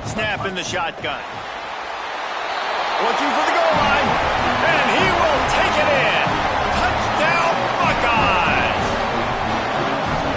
Snap in the shotgun. Looking for the goal line, and he will take it in. Touchdown, Buckeyes!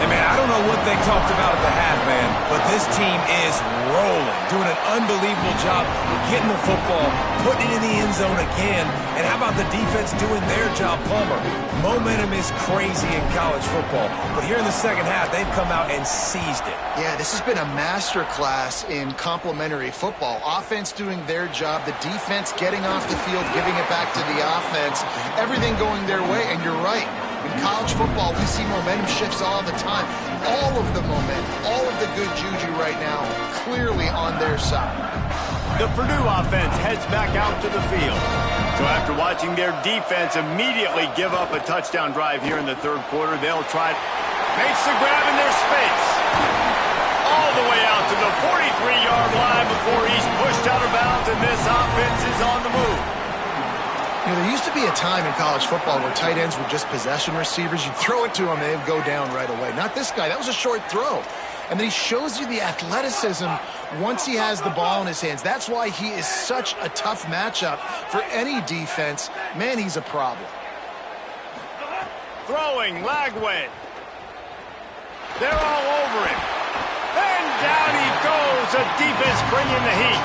Hey, man, I don't know what they talked about at the half, man, but this team is rolling, doing an unbelievable job getting the football, putting it in the end zone again, and how about the defense doing their job, Palmer? Momentum is crazy in college football, but here in the second half, they've come out and seized it. Yeah, this has been a masterclass in complementary football. Offense doing their job, the defense getting off the field, giving it back to the offense, everything going their way, and you're right. In college football, we see momentum shifts all the time. All of the momentum, all of the good juju right now, clearly on their side. The Purdue offense heads back out to the field. So after watching their defense immediately give up a touchdown drive here in the third quarter, they'll try. Makes the grab in their space. All the way out to the 43-yard line before he's pushed out of bounds, and this offense is on the move. You know, there used to be a time in college football where tight ends were just possession receivers. You throw it to them, and they'd go down right away. Not this guy. That was a short throw. And then he shows you the athleticism once he has the ball in his hands. That's why he is such a tough matchup for any defense. Man, he's a problem. Throwing, Lagway. They're all over him. And down he goes. The defense bringing the heat.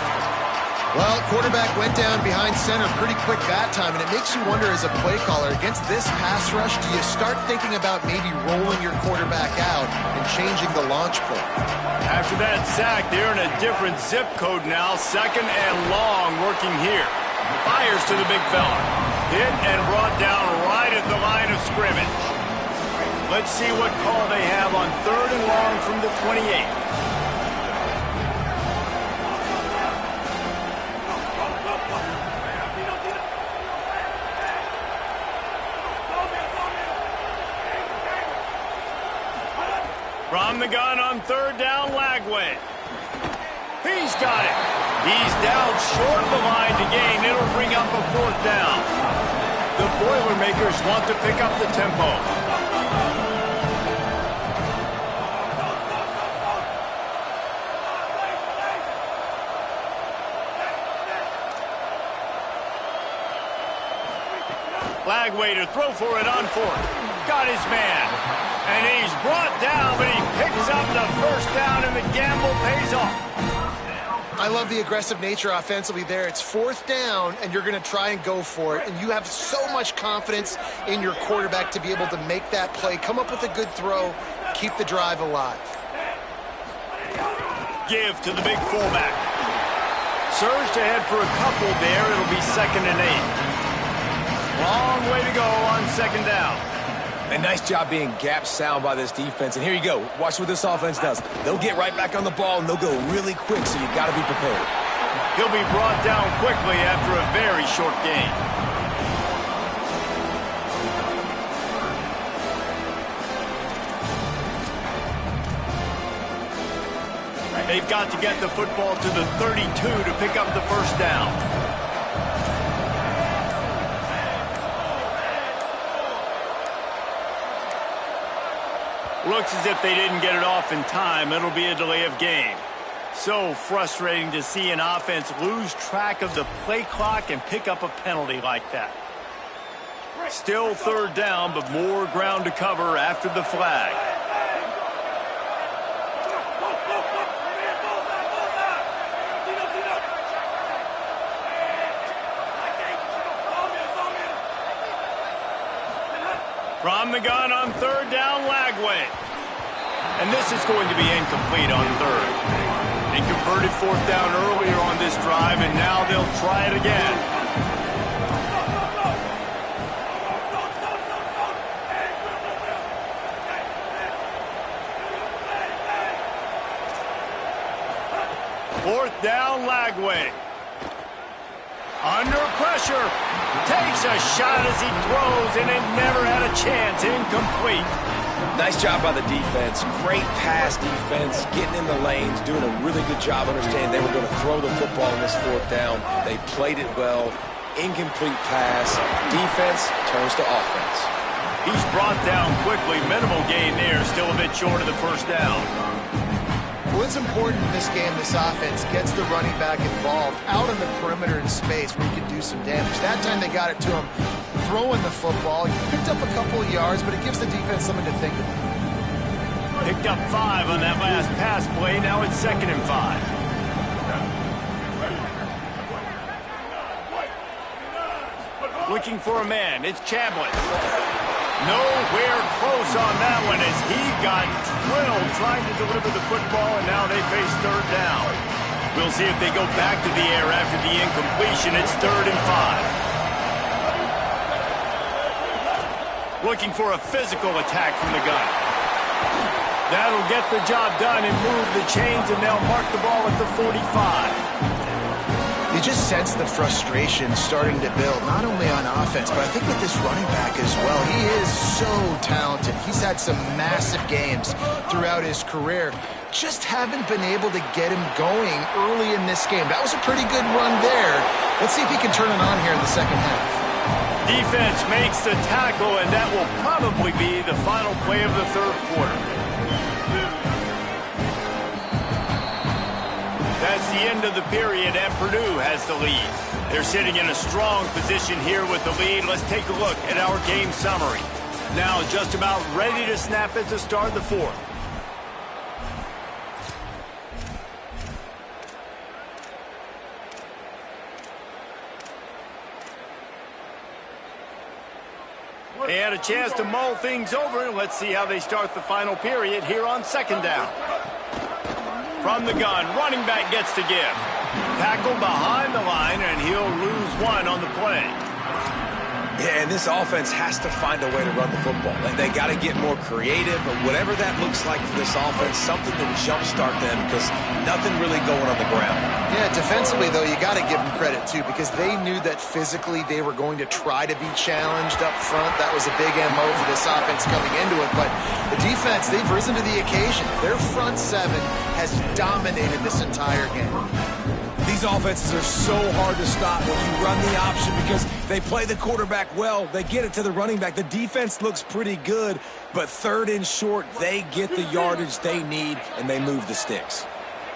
Well, quarterback went down behind center, pretty quick bat time, and it makes you wonder as a play caller, against this pass rush, do you start thinking about maybe rolling your quarterback out and changing the launch point? After that sack, they're in a different zip code now, second and long working here. Fires to the big fella. Hit and brought down right at the line of scrimmage. Let's see what call they have on third and long from the 28. From the gun on third down, Lagway. He's got it. He's down short of the line to gain. It'll bring up a fourth down. The Boilermakers want to pick up the tempo. Lagway to throw for it on fourth. Got his man. And he's brought down, but he picks up the first down, and the gamble pays off. I love the aggressive nature offensively there. It's fourth down, and you're going to try and go for it. And you have so much confidence in your quarterback to be able to make that play, come up with a good throw, keep the drive alive. Give to the big fullback. Surged ahead for a couple there. It'll be 2nd and 8. Long way to go on 2nd down. A nice job being gap sound by this defense. And here you go. Watch what this offense does. They'll get right back on the ball, and they'll go really quick, so you got to be prepared. He'll be brought down quickly after a very short gain. They've got to get the football to the 32 to pick up the first down. Looks as if they didn't get it off in time. It'll be a delay of game. So frustrating to see an offense lose track of the play clock and pick up a penalty like that. Still third down, but more ground to cover after the flag. From the gun on third down, Lagway. And this is going to be incomplete on third. They converted fourth down earlier on this drive, and now they'll try it again. Fourth down, Lagway. Under pressure. Takes a shot as he throws, and it never had a chance. Incomplete. Nice job by the defense. Great pass defense, getting in the lanes, doing a really good job understanding they were going to throw the football on this fourth down. They played it well. Incomplete pass. Defense turns to offense. He's brought down quickly. Minimal gain there. Still a bit short of the first down. Well, it's important in this game, this offense gets the running back involved out on the perimeter in space where he can do some damage. That time they got it to him throwing the football. He picked up a couple of yards, but it gives the defense something to think about. Picked up 5 on that last pass play. Now it's 2nd and 5. Looking for a man. It's Chambliss. Nowhere close on that one as he got drilled trying to deliver the football, and now they face third down. We'll see if they go back to the air after the incompletion. It's 3rd and 5. Looking for a physical attack from the gun. That'll get the job done and move the chains, and they'll mark the ball at the 45. You just sense the frustration starting to build, not only on offense, but I think with this running back as well. He is so talented. He's had some massive games throughout his career. Just haven't been able to get him going early in this game. That was a pretty good run there. Let's see if he can turn it on here in the second half. Defense makes the tackle, and that will probably be the final play of the third quarter. That's the end of the period, and Purdue has the lead. They're sitting in a strong position here with the lead. Let's take a look at our game summary. Now just about ready to snap it to start the fourth. They had a chance to mull things over. Let's see how they start the final period here on 2nd down. From the gun, running back gets to give. Tackle behind the line, and he'll lose 1 on the play. Yeah, and this offense has to find a way to run the football. They got to get more creative, or whatever that looks like for this offense, something to jumpstart them, because nothing really going on the ground. Yeah, defensively, though, you got to give them credit, too, because they knew that physically they were going to try to be challenged up front. That was a big MO for this offense coming into it, but the defense, they've risen to the occasion. Their front 7 has dominated this entire game. These offenses are so hard to stop when you run the option because they play the quarterback well. They get it to the running back. The defense looks pretty good, but 3rd and short, they get the yardage they need, and they move the sticks.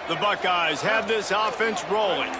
The Buckeyes have this offense rolling.